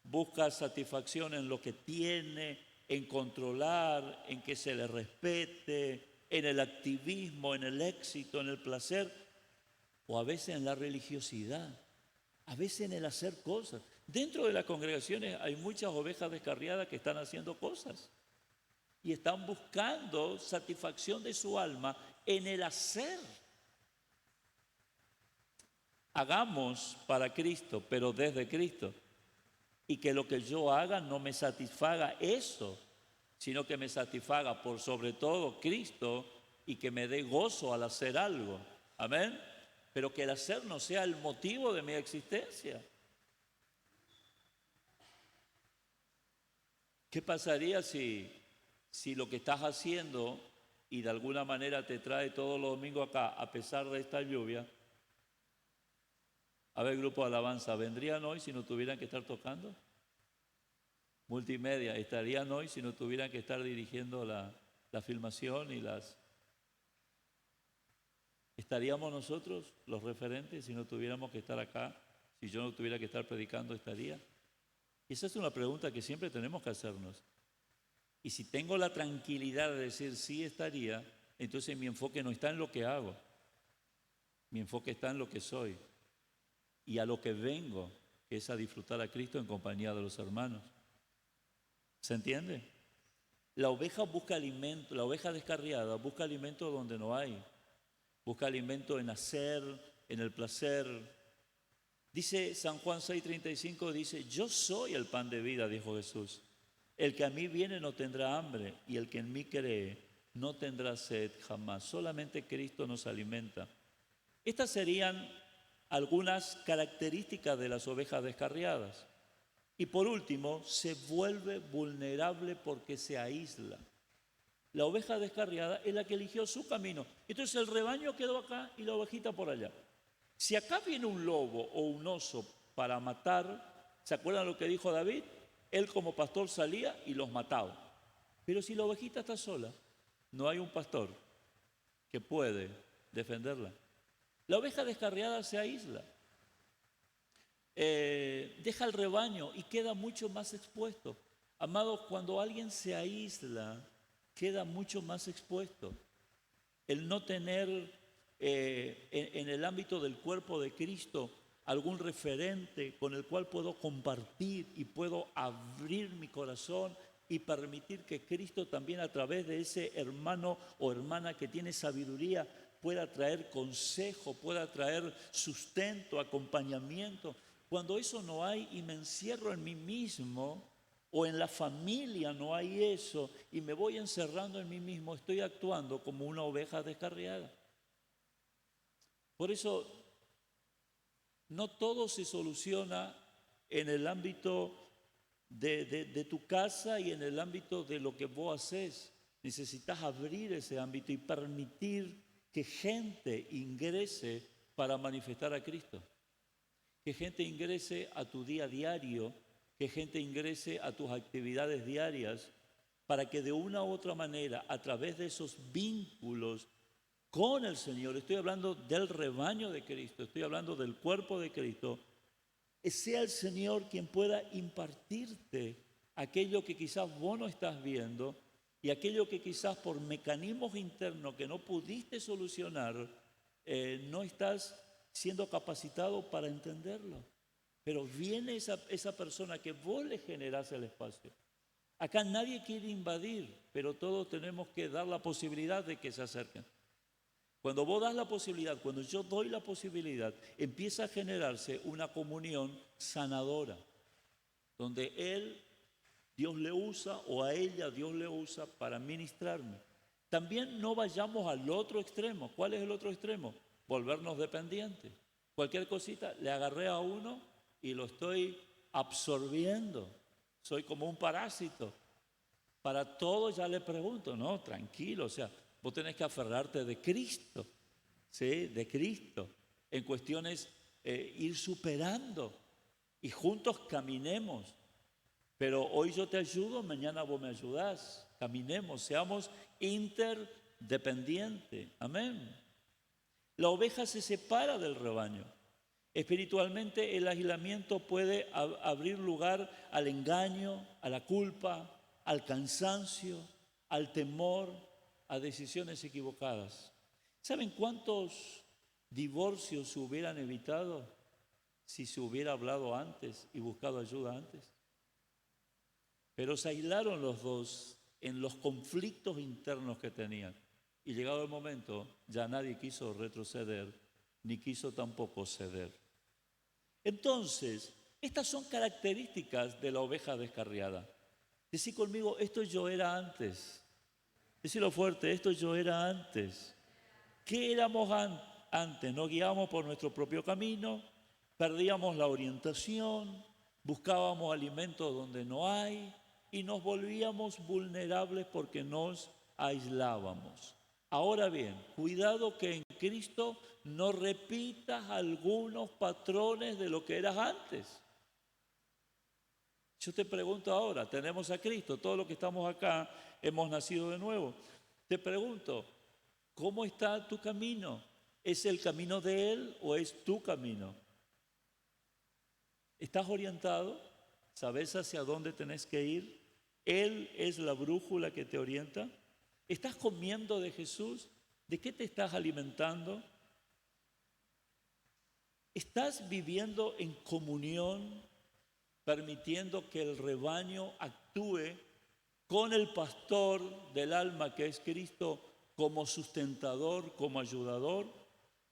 busca satisfacción en lo que tiene, en controlar, en que se le respete, en el activismo, en el éxito, en el placer, o a veces en la religiosidad, a veces en el hacer cosas. Dentro de las congregaciones hay muchas ovejas descarriadas que están haciendo cosas y están buscando satisfacción de su alma en el hacer. Hagamos para Cristo, pero desde Cristo. Y que lo que yo haga no me satisfaga eso, sino que me satisfaga por sobre todo Cristo y que me dé gozo al hacer algo. Amén. Pero que el hacer no sea el motivo de mi existencia. ¿Qué pasaría si lo que estás haciendo y de alguna manera te trae todos los domingos acá, a pesar de esta lluvia? A ver, grupo de alabanza, ¿vendrían hoy si no tuvieran que estar tocando? Multimedia, ¿estarían hoy si no tuvieran que estar dirigiendo la filmación y las... ¿Estaríamos nosotros, los referentes, si no tuviéramos que estar acá? Si yo no tuviera que estar predicando, ¿estaría? Y esa es una pregunta que siempre tenemos que hacernos. Y si tengo la tranquilidad de decir sí estaría, entonces mi enfoque no está en lo que hago. Mi enfoque está en lo que soy y a lo que vengo, que es a disfrutar a Cristo en compañía de los hermanos. ¿Se entiende? La oveja busca alimento, la oveja descarriada busca alimento donde no hay. Busca alimento en hacer, en el placer. Dice San Juan 6:35, dice, yo soy el pan de vida, dijo Jesús. El que a mí viene no tendrá hambre y el que en mí cree no tendrá sed jamás. Solamente Cristo nos alimenta. Estas serían algunas características de las ovejas descarriadas. Y por último, se vuelve vulnerable porque se aísla. La oveja descarriada es la que eligió su camino. Entonces el rebaño quedó acá y la ovejita por allá. Si acá viene un lobo o un oso para matar, ¿se acuerdan lo que dijo David? Él como pastor salía y los mataba. Pero si la ovejita está sola, no hay un pastor que puede defenderla. La oveja descarriada se aísla. Deja el rebaño y queda mucho más expuesto. Amados, cuando alguien se aísla, queda mucho más expuesto. El no tener en el ámbito del cuerpo de Cristo algún referente con el cual puedo compartir y puedo abrir mi corazón y permitir que Cristo también a través de ese hermano o hermana que tiene sabiduría pueda traer consejo, pueda traer sustento, acompañamiento. Cuando eso no hay y me encierro en mí mismo o en la familia no hay eso y me voy encerrando en mí mismo, estoy actuando como una oveja descarriada. Por eso no todo se soluciona en el ámbito de tu casa y en el ámbito de lo que vos haces. Necesitas abrir ese ámbito y permitir que gente ingrese para manifestar a Cristo. Que gente ingrese a tu día diario, que gente ingrese a tus actividades diarias, para que de una u otra manera, a través de esos vínculos con el Señor, estoy hablando del rebaño de Cristo, estoy hablando del cuerpo de Cristo, sea el Señor quien pueda impartirte aquello que quizás vos no estás viendo y aquello que quizás por mecanismos internos que no pudiste solucionar, no estás siendo capacitado para entenderlo. Pero viene esa persona que vos le generás el espacio. Acá nadie quiere invadir, pero todos tenemos que dar la posibilidad de que se acerquen. Cuando vos das la posibilidad, cuando yo doy la posibilidad, empieza a generarse una comunión sanadora, donde Dios le usa o a ella Dios le usa para ministrarme. También no vayamos al otro extremo. ¿Cuál es el otro extremo? Volvernos dependientes. Cualquier cosita le agarré a uno y lo estoy absorbiendo. Soy como un parásito. Para todo ya le pregunto, no, tranquilo, o sea, vos tenés que aferrarte de Cristo, ¿sí? De Cristo, en cuestiones ir superando y juntos caminemos. Pero hoy yo te ayudo, mañana vos me ayudás. Caminemos, seamos interdependientes. Amén. La oveja se separa del rebaño. Espiritualmente el aislamiento puede abrir lugar al engaño, a la culpa, al cansancio, al temor, a decisiones equivocadas. ¿Saben cuántos divorcios se hubieran evitado si se hubiera hablado antes y buscado ayuda antes? Pero se aislaron los dos en los conflictos internos que tenían. Y llegado el momento, ya nadie quiso retroceder, ni quiso tampoco ceder. Entonces, estas son características de la oveja descarriada. Decí conmigo, esto yo era antes. Decilo fuerte, esto yo era antes. ¿Qué éramos antes? Nos guiábamos por nuestro propio camino, perdíamos la orientación, buscábamos alimentos donde no hay y nos volvíamos vulnerables porque nos aislábamos. Ahora bien, cuidado que en Cristo no repitas algunos patrones de lo que eras antes. Yo te pregunto ahora, tenemos a Cristo, todos los que estamos acá hemos nacido de nuevo. Te pregunto, ¿cómo está tu camino? ¿Es el camino de Él o es tu camino? ¿Estás orientado? ¿Sabes hacia dónde tenés que ir? ¿Él es la brújula que te orienta? ¿Estás comiendo de Jesús? ¿De qué te estás alimentando? ¿Estás viviendo en comunión, permitiendo que el rebaño actúe con el pastor del alma que es Cristo como sustentador, como ayudador?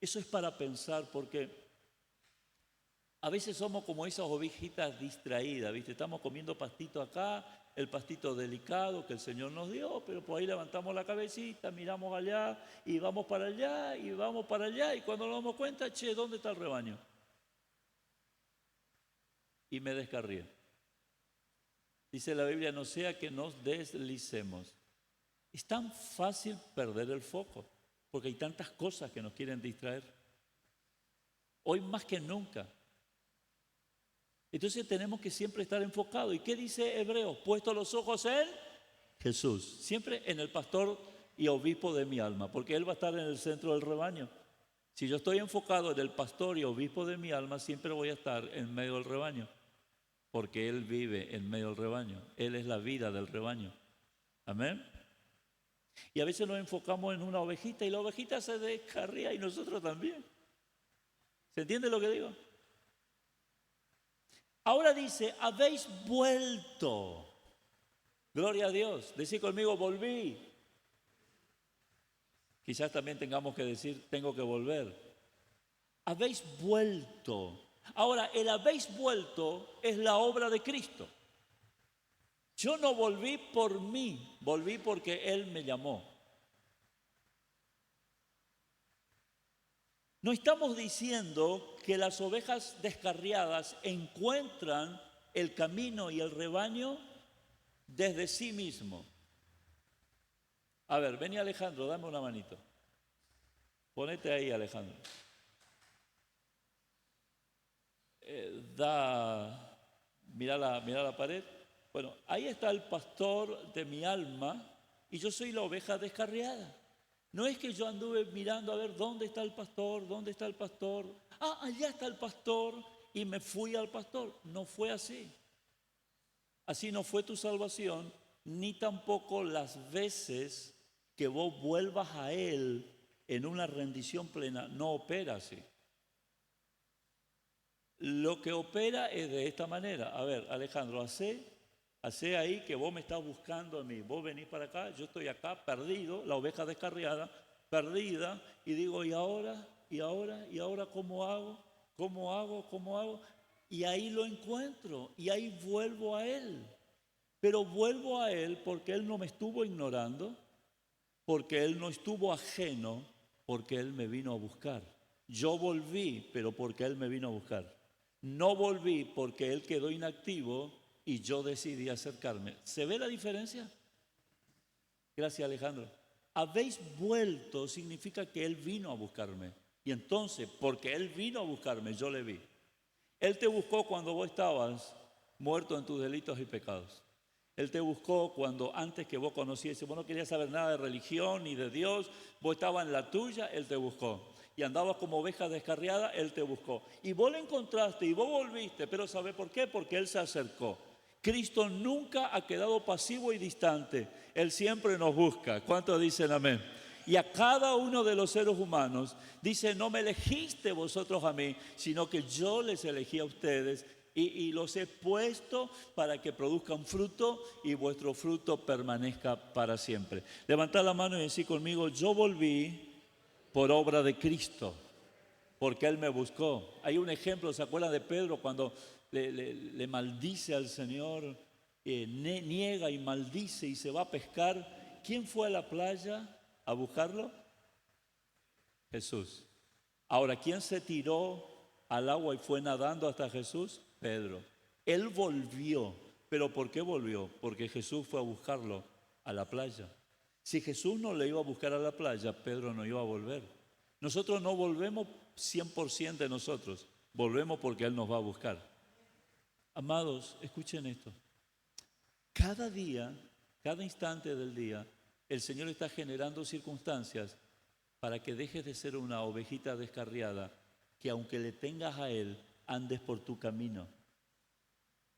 Eso es para pensar, porque a veces somos como esas ovejitas distraídas, ¿viste? Estamos comiendo pastito acá, el pastito delicado que el Señor nos dio, pero por ahí levantamos la cabecita, miramos allá y vamos para allá y vamos para allá, y cuando nos damos cuenta, che, ¿dónde está el rebaño? Y me descarrié. Dice la Biblia, no sea que nos deslicemos. Es tan fácil perder el foco, porque hay tantas cosas que nos quieren distraer. Hoy más que nunca. Entonces tenemos que siempre estar enfocados. ¿Y qué dice Hebreos? Puesto los ojos en Jesús. Siempre en el pastor y obispo de mi alma, porque Él va a estar en el centro del rebaño. Si yo estoy enfocado en el pastor y obispo de mi alma, siempre voy a estar en medio del rebaño, porque Él vive en medio del rebaño. Él es la vida del rebaño. Amén. Y a veces nos enfocamos en una ovejita y la ovejita se descarría y nosotros también. ¿Se entiende lo que digo? Ahora dice, habéis vuelto. Gloria a Dios. Decid conmigo, volví. Quizás también tengamos que decir, tengo que volver. Habéis vuelto. Ahora, el habéis vuelto es la obra de Cristo. Yo no volví por mí, volví porque Él me llamó. No estamos diciendo que las ovejas descarriadas encuentran el camino y el rebaño desde sí mismo. A ver, vení Alejandro, dame una manito. Ponete ahí, Alejandro. Mira la pared. Bueno, ahí está el pastor de mi alma y yo soy la oveja descarriada. No es que yo anduve mirando a ver dónde está el pastor, dónde está el pastor. Ah, allá está el pastor y me fui al pastor. No fue así. Así no fue tu salvación, ni tampoco las veces que vos vuelvas a Él en una rendición plena. No opera así. Lo que opera es de esta manera. A ver, Alejandro, hacé ahí que vos me estás buscando a mí. Vos venís para acá, yo estoy acá perdido, la oveja descarriada, perdida, y digo, ¿y ahora? ¿Y ahora? ¿Y ahora cómo hago? ¿Cómo hago? ¿Cómo hago? Y ahí lo encuentro, y ahí vuelvo a Él. Pero vuelvo a Él porque Él no me estuvo ignorando, porque Él no estuvo ajeno, porque Él me vino a buscar. Yo volví, pero porque Él me vino a buscar. No volví porque Él quedó inactivo y yo decidí acercarme. ¿Se ve la diferencia? Gracias, Alejandro. Habéis vuelto significa que Él vino a buscarme. Y entonces, porque Él vino a buscarme, yo le vi. Él te buscó cuando vos estabas muerto en tus delitos y pecados. Él te buscó cuando antes que vos conocieses, vos no querías saber nada de religión ni de Dios, vos estabas en la tuya, Él te buscó. Y andabas como oveja descarriada, Él te buscó. Y vos le encontraste y vos volviste, pero ¿sabe por qué? Porque Él se acercó. Cristo nunca ha quedado pasivo y distante, Él siempre nos busca. ¿Cuántos dicen amén? Y a cada uno de los seres humanos dice, no me elegiste vosotros a mí, sino que yo les elegí a ustedes y los he puesto para que produzcan fruto y vuestro fruto permanezca para siempre. Levantad la mano y decid conmigo, yo volví por obra de Cristo, porque Él me buscó. Hay un ejemplo, ¿se acuerdan de Pedro cuando le maldice al Señor? Niega y maldice y se va a pescar. ¿Quién fue a la playa a buscarlo? Jesús. Ahora, ¿quién se tiró al agua y fue nadando hasta Jesús? Pedro. Él volvió. ¿Pero por qué volvió? Porque Jesús fue a buscarlo a la playa. Si Jesús no le iba a buscar a la playa, Pedro no iba a volver. Nosotros no volvemos 100% de nosotros, volvemos porque Él nos va a buscar. Amados, escuchen esto. Cada día, cada instante del día, el Señor está generando circunstancias para que dejes de ser una ovejita descarriada, que aunque le tengas a Él, andes por tu camino.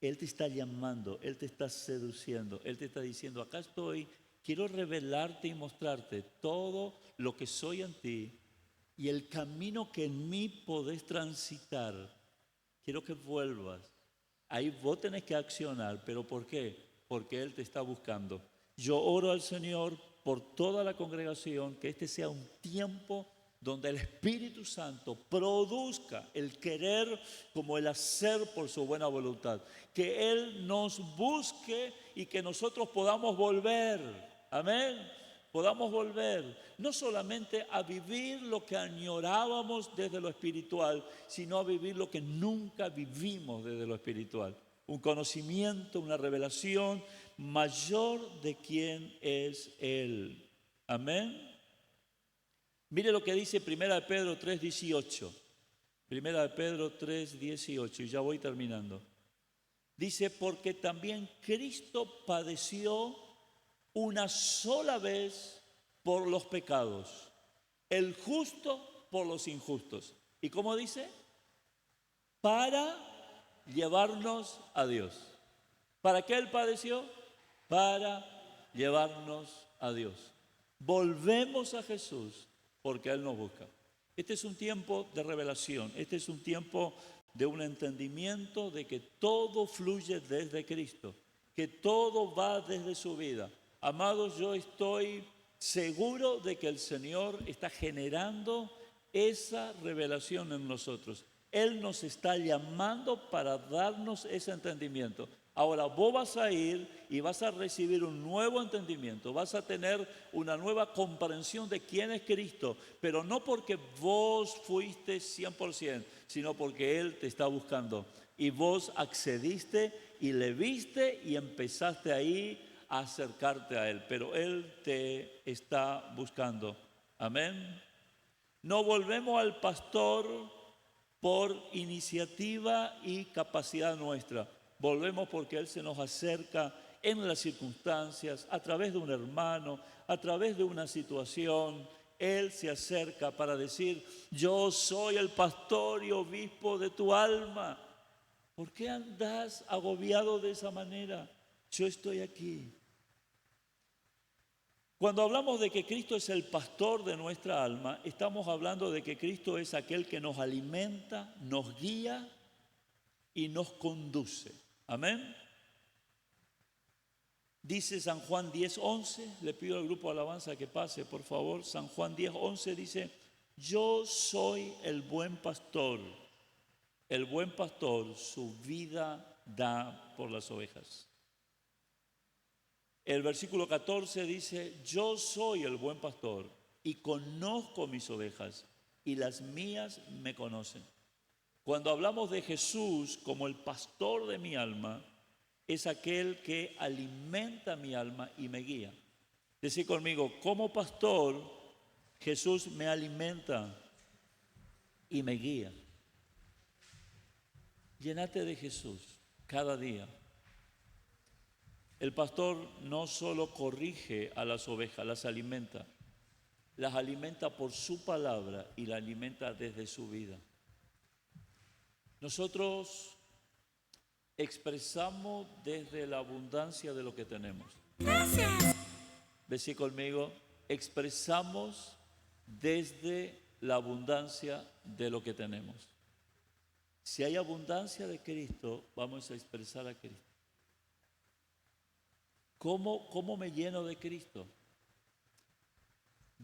Él te está llamando, Él te está seduciendo, Él te está diciendo, acá estoy, quiero revelarte y mostrarte todo lo que soy en ti y el camino que en mí podés transitar. Quiero que vuelvas. Ahí vos tenés que accionar, pero ¿por qué? Porque Él te está buscando. Yo oro al Señor por toda la congregación, que este sea un tiempo donde el Espíritu Santo produzca el querer como el hacer por su buena voluntad. Que Él nos busque y que nosotros podamos volver. Amén. Podamos volver, no solamente a vivir lo que añorábamos desde lo espiritual, sino a vivir lo que nunca vivimos desde lo espiritual. Un conocimiento, una revelación mayor de quién es Él. Amén. Mire lo que dice 1 Pedro 3:18. 1 Pedro 3:18, y ya voy terminando. Dice, porque también Cristo padeció una sola vez por los pecados, el justo por los injustos. ¿Y cómo dice? Para llevarnos a Dios. ¿Para qué Él padeció? Para llevarnos a Dios. Volvemos a Jesús porque Él nos busca. Este es un tiempo de revelación, este es un tiempo de un entendimiento de que todo fluye desde Cristo, que todo va desde su vida. Amados, yo estoy seguro de que el Señor está generando esa revelación en nosotros. Él nos está llamando para darnos ese entendimiento. Ahora vos vas a ir y vas a recibir un nuevo entendimiento, vas a tener una nueva comprensión de quién es Cristo, pero no porque vos fuiste 100%, sino porque Él te está buscando. Y vos accediste y le viste y empezaste ahí a acercarte a Él, pero Él te está buscando. Amén. No volvemos al pastor por iniciativa y capacidad nuestra. Volvemos porque Él se nos acerca en las circunstancias, a través de un hermano, a través de una situación. Él se acerca para decir, yo soy el pastor y obispo de tu alma. ¿Por qué andás agobiado de esa manera? Yo estoy aquí. Cuando hablamos de que Cristo es el pastor de nuestra alma, estamos hablando de que Cristo es aquel que nos alimenta, nos guía y nos conduce. Amén. Dice San Juan 10:11, le pido al grupo de alabanza que pase, por favor. San Juan 10:11 dice, yo soy el buen pastor. El buen pastor su vida da por las ovejas. El versículo 14 dice, yo soy el buen pastor y conozco mis ovejas y las mías me conocen. Cuando hablamos de Jesús como el pastor de mi alma, es aquel que alimenta mi alma y me guía. Decid conmigo, como pastor, Jesús me alimenta y me guía. Llénate de Jesús. cada día. El pastor no solo corrige a las ovejas, las alimenta por su palabra y las alimenta desde su vida. Nosotros expresamos desde la abundancia de lo que tenemos. Gracias. Decí conmigo, expresamos desde la abundancia de lo que tenemos. Si hay abundancia de Cristo, vamos a expresar a Cristo. ¿Cómo me lleno de Cristo?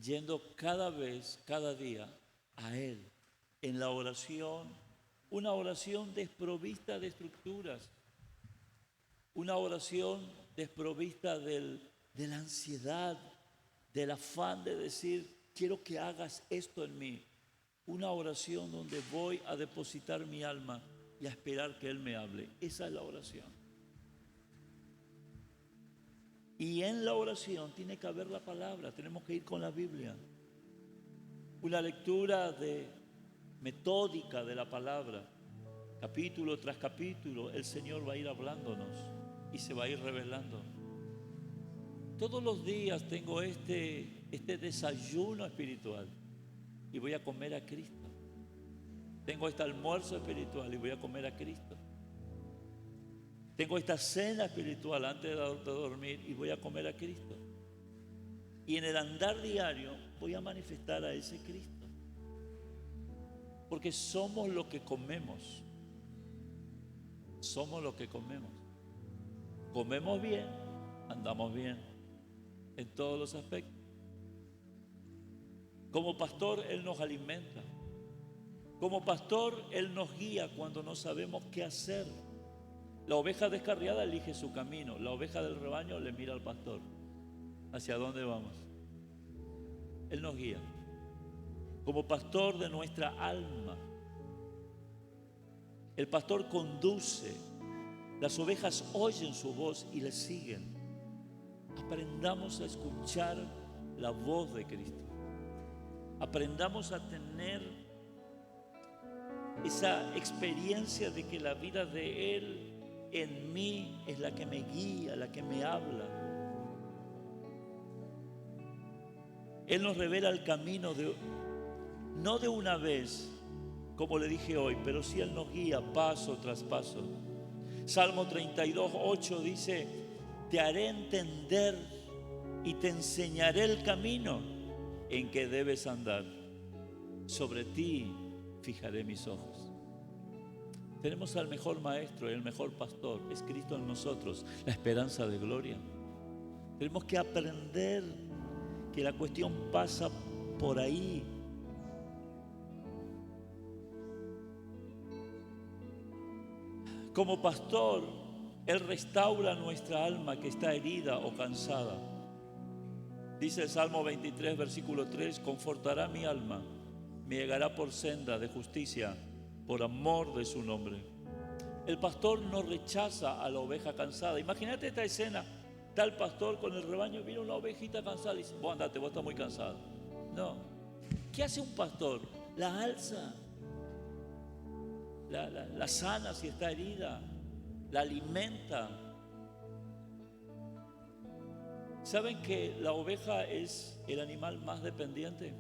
Yendo cada vez, cada día a Él, en la oración, una oración desprovista de estructuras, una oración desprovista de la ansiedad, del afán de decir, quiero que hagas esto en mí. Una oración donde voy a depositar mi alma y a esperar que Él me hable. Esa es la oración. Y en la oración tiene que haber la palabra, tenemos que ir con la Biblia. Una lectura metódica de la palabra, capítulo tras capítulo, el Señor va a ir hablándonos y se va a ir revelando. Todos los días tengo este desayuno espiritual y voy a comer a Cristo. Tengo este almuerzo espiritual y voy a comer a Cristo. Tengo esta cena espiritual antes de dormir y voy a comer a Cristo. Y en el andar diario voy a manifestar a ese Cristo. Porque somos lo que comemos. Somos lo que comemos. Comemos bien, andamos bien en todos los aspectos. Como pastor, Él nos alimenta. Como pastor, Él nos guía cuando no sabemos qué hacer. La oveja descarriada elige su camino. La oveja del rebaño le mira al pastor. ¿Hacia dónde vamos? Él nos guía. Como pastor de nuestra alma. El pastor conduce. Las ovejas oyen su voz y le siguen. Aprendamos a escuchar la voz de Cristo. Aprendamos a tener esa experiencia de que la vida de Él en mí es la que me guía, la que me habla. Él nos revela el camino no de una vez, como le dije hoy, pero sí Él nos guía paso tras paso. Salmo 32:8 dice, te haré entender y te enseñaré el camino en que debes andar. Sobre ti fijaré mis ojos. Tenemos al mejor maestro, el mejor pastor, es Cristo en nosotros, la esperanza de gloria. Tenemos que aprender que la cuestión pasa por ahí. Como pastor, Él restaura nuestra alma que está herida o cansada. Dice el Salmo 23, versículo 3, confortará mi alma, me llegará por senda de justicia, por amor de su nombre. El pastor no rechaza a la oveja cansada. Imagínate esta escena, está el pastor con el rebaño, viene una ovejita cansada y dice, vos andate, vos estás muy cansado. No. ¿Qué hace un pastor? La alza, la sana si está herida, la alimenta. ¿Saben que la oveja es el animal más dependiente?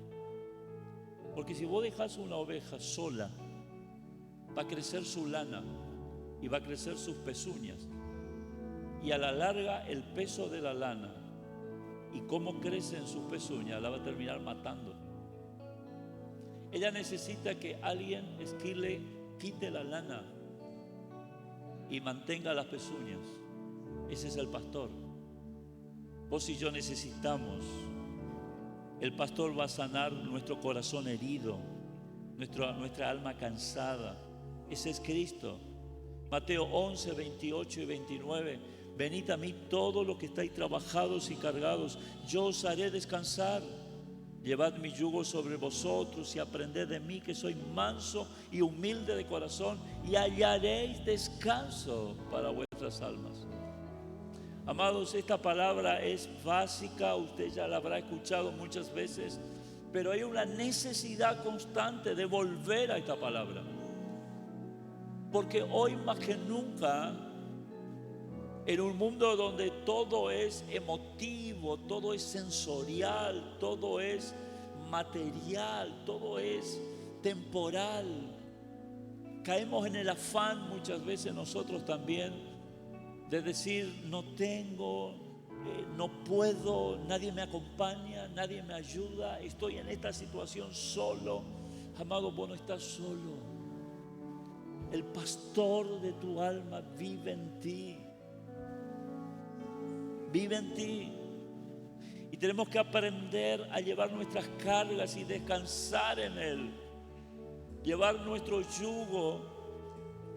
Porque si vos dejás una oveja sola, va a crecer su lana y va a crecer sus pezuñas. Y a la larga el peso de la lana y cómo crecen sus pezuñas la va a terminar matando. Ella necesita que alguien esquile, quite la lana y mantenga las pezuñas. Ese es el pastor. Vos y yo necesitamos. El pastor va a sanar nuestro corazón herido, nuestra alma cansada. Ese es Cristo. Mateo 11, 28 y 29. Venid a mí todos los que estáis trabajados y cargados, yo os haré descansar. Llevad mi yugo sobre vosotros y aprended de mí, que soy manso y humilde de corazón, y hallaréis descanso para vuestras almas. Amados, esta palabra es básica, usted ya la habrá escuchado muchas veces, pero hay una necesidad constante de volver a esta palabra. Porque hoy más que nunca En un mundo donde todo es emotivo, todo es sensorial, todo es material, todo es temporal. Caemos en el afán muchas veces nosotros también de decir no tengo, no puedo, nadie me acompaña, nadie me ayuda, estoy en esta situación solo. Amado, vos no estás solo. El pastor de tu alma vive en ti. Vive en ti. Y tenemos que aprender a llevar nuestras cargas y descansar en Él. Llevar nuestro yugo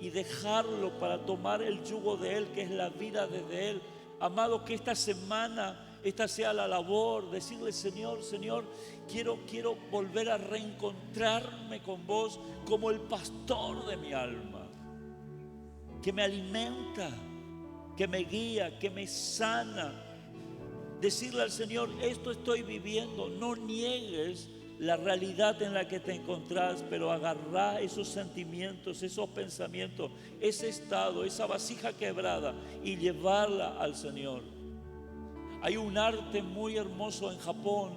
y dejarlo para tomar el yugo de Él, que es la vida desde Él. Amado, que esta semana, esta sea la labor, decirle: Señor, Señor, quiero volver a reencontrarme con vos como el pastor de mi alma, que me alimenta, que me guía, que me sana. Decirle al Señor: esto estoy viviendo. No niegues la realidad en la que te encontrás, pero agarrá esos sentimientos, esos pensamientos, ese estado, esa vasija quebrada y llevarla al Señor. Hay un arte muy hermoso en Japón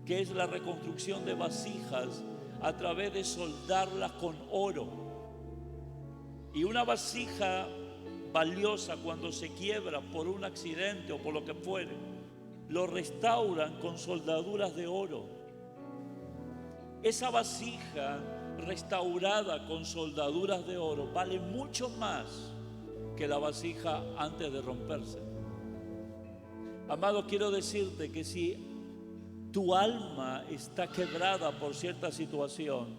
que es la reconstrucción de vasijas a través de soldarlas con oro. Y una vasija valiosa, cuando se quiebra por un accidente o por lo que fuere, lo restauran con soldaduras de oro. Esa vasija restaurada con soldaduras de oro vale mucho más que la vasija antes de romperse. Amado, quiero decirte que si tu alma está quebrada por cierta situación,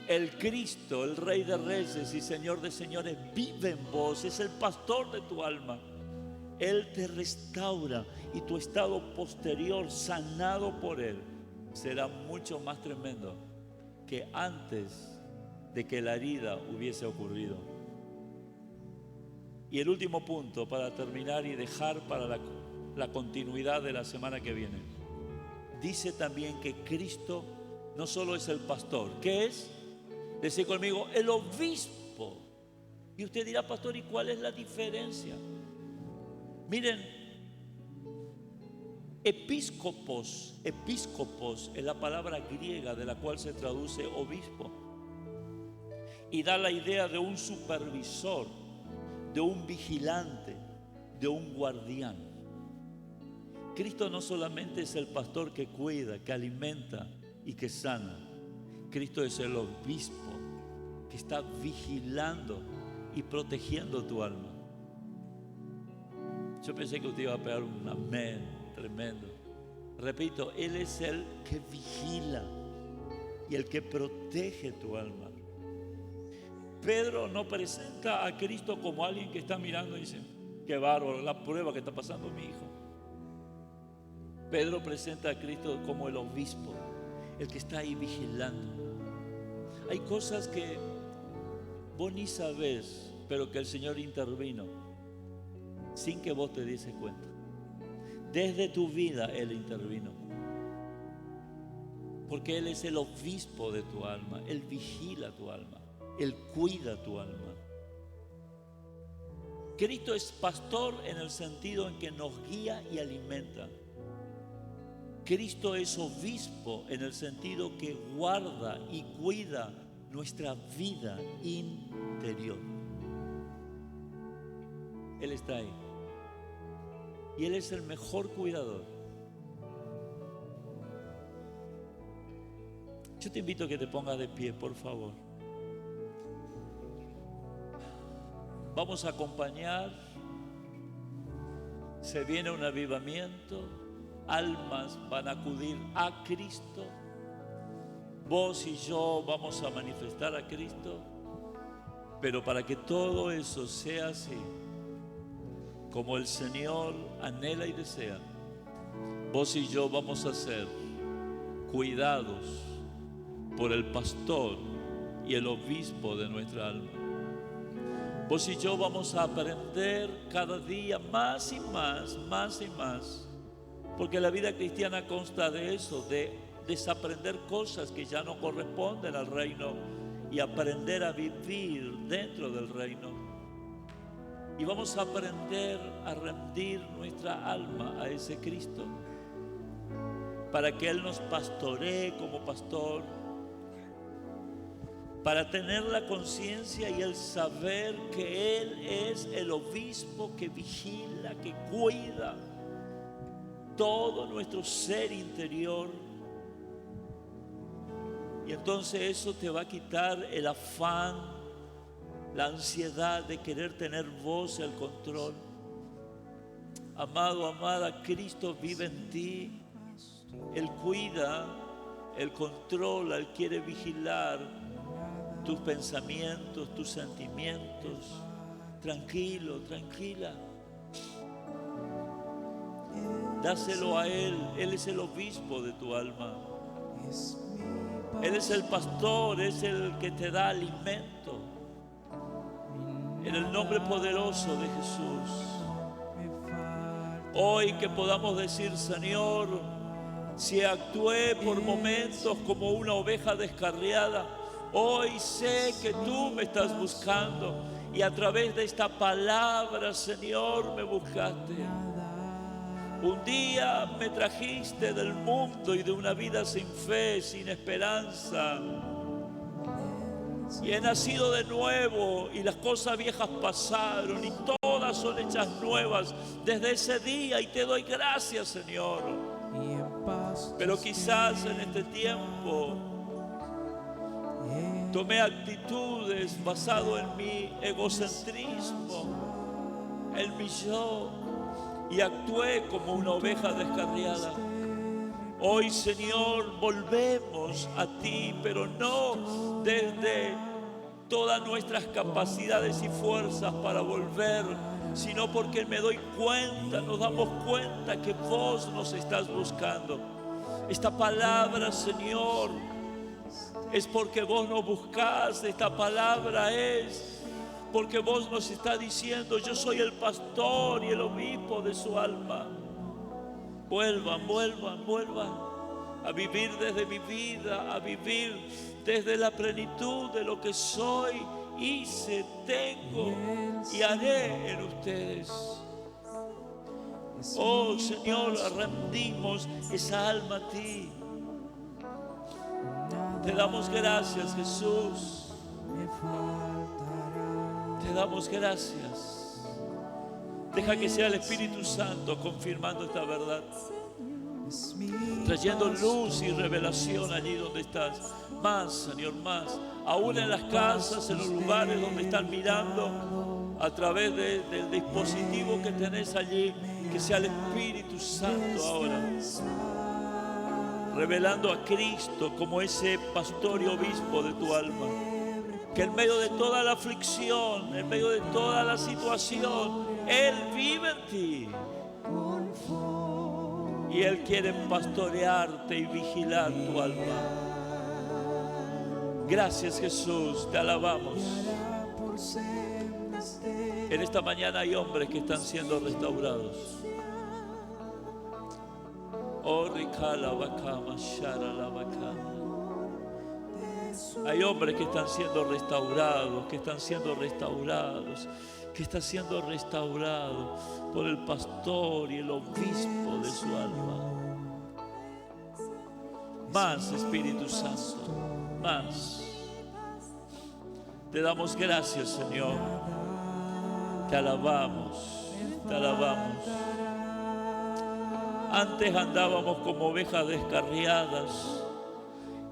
el Cristo, el Rey de Reyes y Señor de Señores, vive en vos, es el pastor de tu alma. Él te restaura y tu estado posterior, sanado por Él, será mucho más tremendo que antes de que la herida hubiese ocurrido. Y el último punto para terminar y dejar para la continuidad de la semana que viene. Dice también que Cristo no solo es el pastor, ¿qué es? Decid conmigo: el obispo. Y usted dirá: pastor, ¿y cuál es la diferencia? Miren, episcopos es la palabra griega de la cual se traduce obispo, y da la idea de un supervisor, de un vigilante, de un guardián. Cristo no solamente es el pastor que cuida, que alimenta y que sana. Cristo es el obispo que está vigilando y protegiendo tu alma. Yo pensé que usted iba a pegar un amén tremendo. Repito, Él es el que vigila y el que protege tu alma. Pedro no presenta a Cristo como alguien que está mirando y dice: qué bárbaro la prueba que está pasando mi hijo. Pedro presenta a Cristo como el obispo, el que está ahí vigilando. Hay cosas que vos ni sabés, pero que el Señor intervino sin que vos te diese cuenta. Desde tu vida Él intervino, porque Él es el obispo de tu alma. Él vigila tu alma, Él cuida tu alma. Cristo es pastor en el sentido en que nos guía y alimenta. Cristo es obispo en el sentido que guarda y cuida nuestra vida interior. Él está ahí. Y Él es el mejor cuidador. Yo te invito a que te pongas de pie, por favor. Vamos a acompañar. Se viene un avivamiento. Almas van a acudir a Cristo. Vos y yo vamos a manifestar a Cristo. Pero para que todo eso sea así, como el Señor anhela y desea, vos y yo vamos a ser cuidados por el pastor y el obispo de nuestra alma. Vos y yo vamos a aprender cada día más y más, porque la vida cristiana consta de eso, de desaprender cosas que ya no corresponden al reino y aprender a vivir dentro del reino. Y vamos a aprender a rendir nuestra alma a ese Cristo, para que Él nos pastoree como pastor, para tener la conciencia y el saber que Él es el obispo que vigila, que cuida todo nuestro ser interior. Y entonces eso te va a quitar el afán, la ansiedad de querer tener vos el control. Amado, amada, Cristo vive en ti. Él cuida, Él controla, Él quiere vigilar tus pensamientos, tus sentimientos. Tranquilo, tranquila. Dáselo a Él. Él es el obispo de tu alma. Él es el pastor, es el que te da alimento. En el nombre poderoso de Jesús. Hoy que podamos decir: Señor, si actué por momentos como una oveja descarriada, hoy sé que tú me estás buscando. Y a través de esta palabra, Señor, me buscaste. Un día me trajiste del mundo y de una vida sin fe, sin esperanza. Y he nacido de nuevo y las cosas viejas pasaron y todas son hechas nuevas desde ese día, y te doy gracias, Señor. Pero quizás en este tiempo tomé actitudes basado en mi egocentrismo, en mi yo, y actué como una oveja descarriada. Hoy, Señor, volvemos a ti, pero no desde todas nuestras capacidades y fuerzas para volver, sino porque me doy cuenta, nos damos cuenta que vos nos estás buscando. Esta palabra, Señor, es porque vos nos buscás. Esta palabra es porque vos nos estás diciendo: yo soy el pastor y el obispo de su alma. Vuelvan, vuelvan, vuelvan a vivir desde mi vida, a vivir desde la plenitud de lo que soy, hice, tengo y haré en ustedes. Oh Señor, rendimos esa alma a ti. Te damos gracias, Jesús. Te damos gracias. Deja que sea el Espíritu Santo confirmando esta verdad, trayendo luz y revelación allí donde estás. Más, Señor, más. Aún en las casas, en los lugares donde están mirando a través del dispositivo que tenés allí, que sea el Espíritu Santo ahora revelando a Cristo como ese pastor y obispo de tu alma. Que en medio de toda la aflicción, en medio de toda la situación, Él vive en ti. Y Él quiere pastorearte y vigilar tu alma. Gracias, Jesús, te alabamos. En esta mañana hay hombres que están siendo restaurados. Hay hombres que están siendo restaurados, que están siendo restaurados, que está siendo restaurado por el pastor y el obispo de su alma. Más, Espíritu Santo, más. Te damos gracias, Señor. Te alabamos, te alabamos. Antes andábamos como ovejas descarriadas,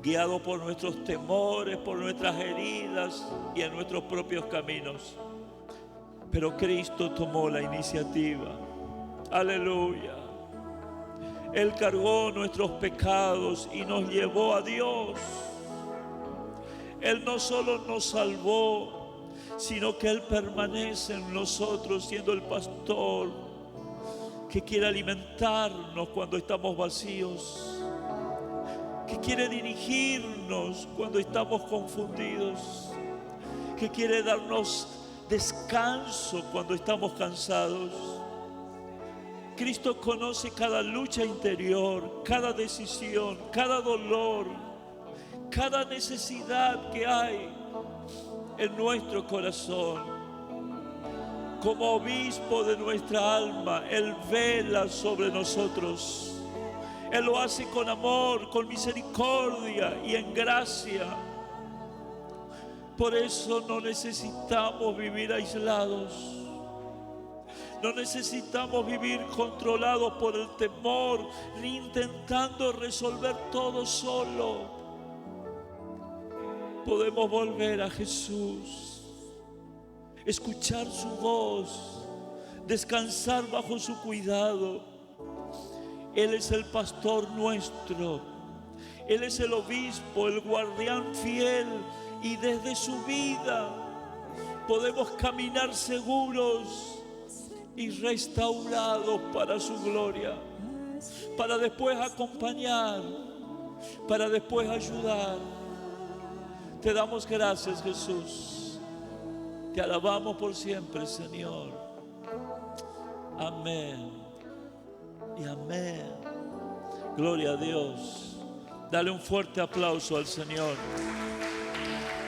guiados por nuestros temores, por nuestras heridas y en nuestros propios caminos. Pero Cristo tomó la iniciativa. Aleluya. Él cargó nuestros pecados y nos llevó a Dios. Él no solo nos salvó, sino que Él permanece en nosotros siendo el pastor que quiere alimentarnos cuando estamos vacíos, que quiere dirigirnos cuando estamos confundidos, que quiere darnos descanso cuando estamos cansados. Cristo conoce cada lucha interior, cada decisión, cada dolor, cada necesidad que hay en nuestro corazón. como obispo de nuestra alma, Él vela sobre nosotros. Él lo hace con amor, con misericordia y en gracia. Por eso no necesitamos vivir aislados. No necesitamos vivir controlados por el temor, ni intentando resolver todo solo. Podemos volver a Jesús, escuchar su voz, descansar bajo su cuidado. Él es el pastor nuestro. Él es el obispo, el guardián fiel. Y desde su vida podemos caminar seguros y restaurados para su gloria. Para después acompañar, para después ayudar. Te damos gracias, Jesús. Te alabamos por siempre, Señor. Amén. Y amén. Gloria a Dios. Dale un fuerte aplauso al Señor.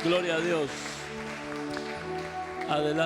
Gloria a Dios. Adelante.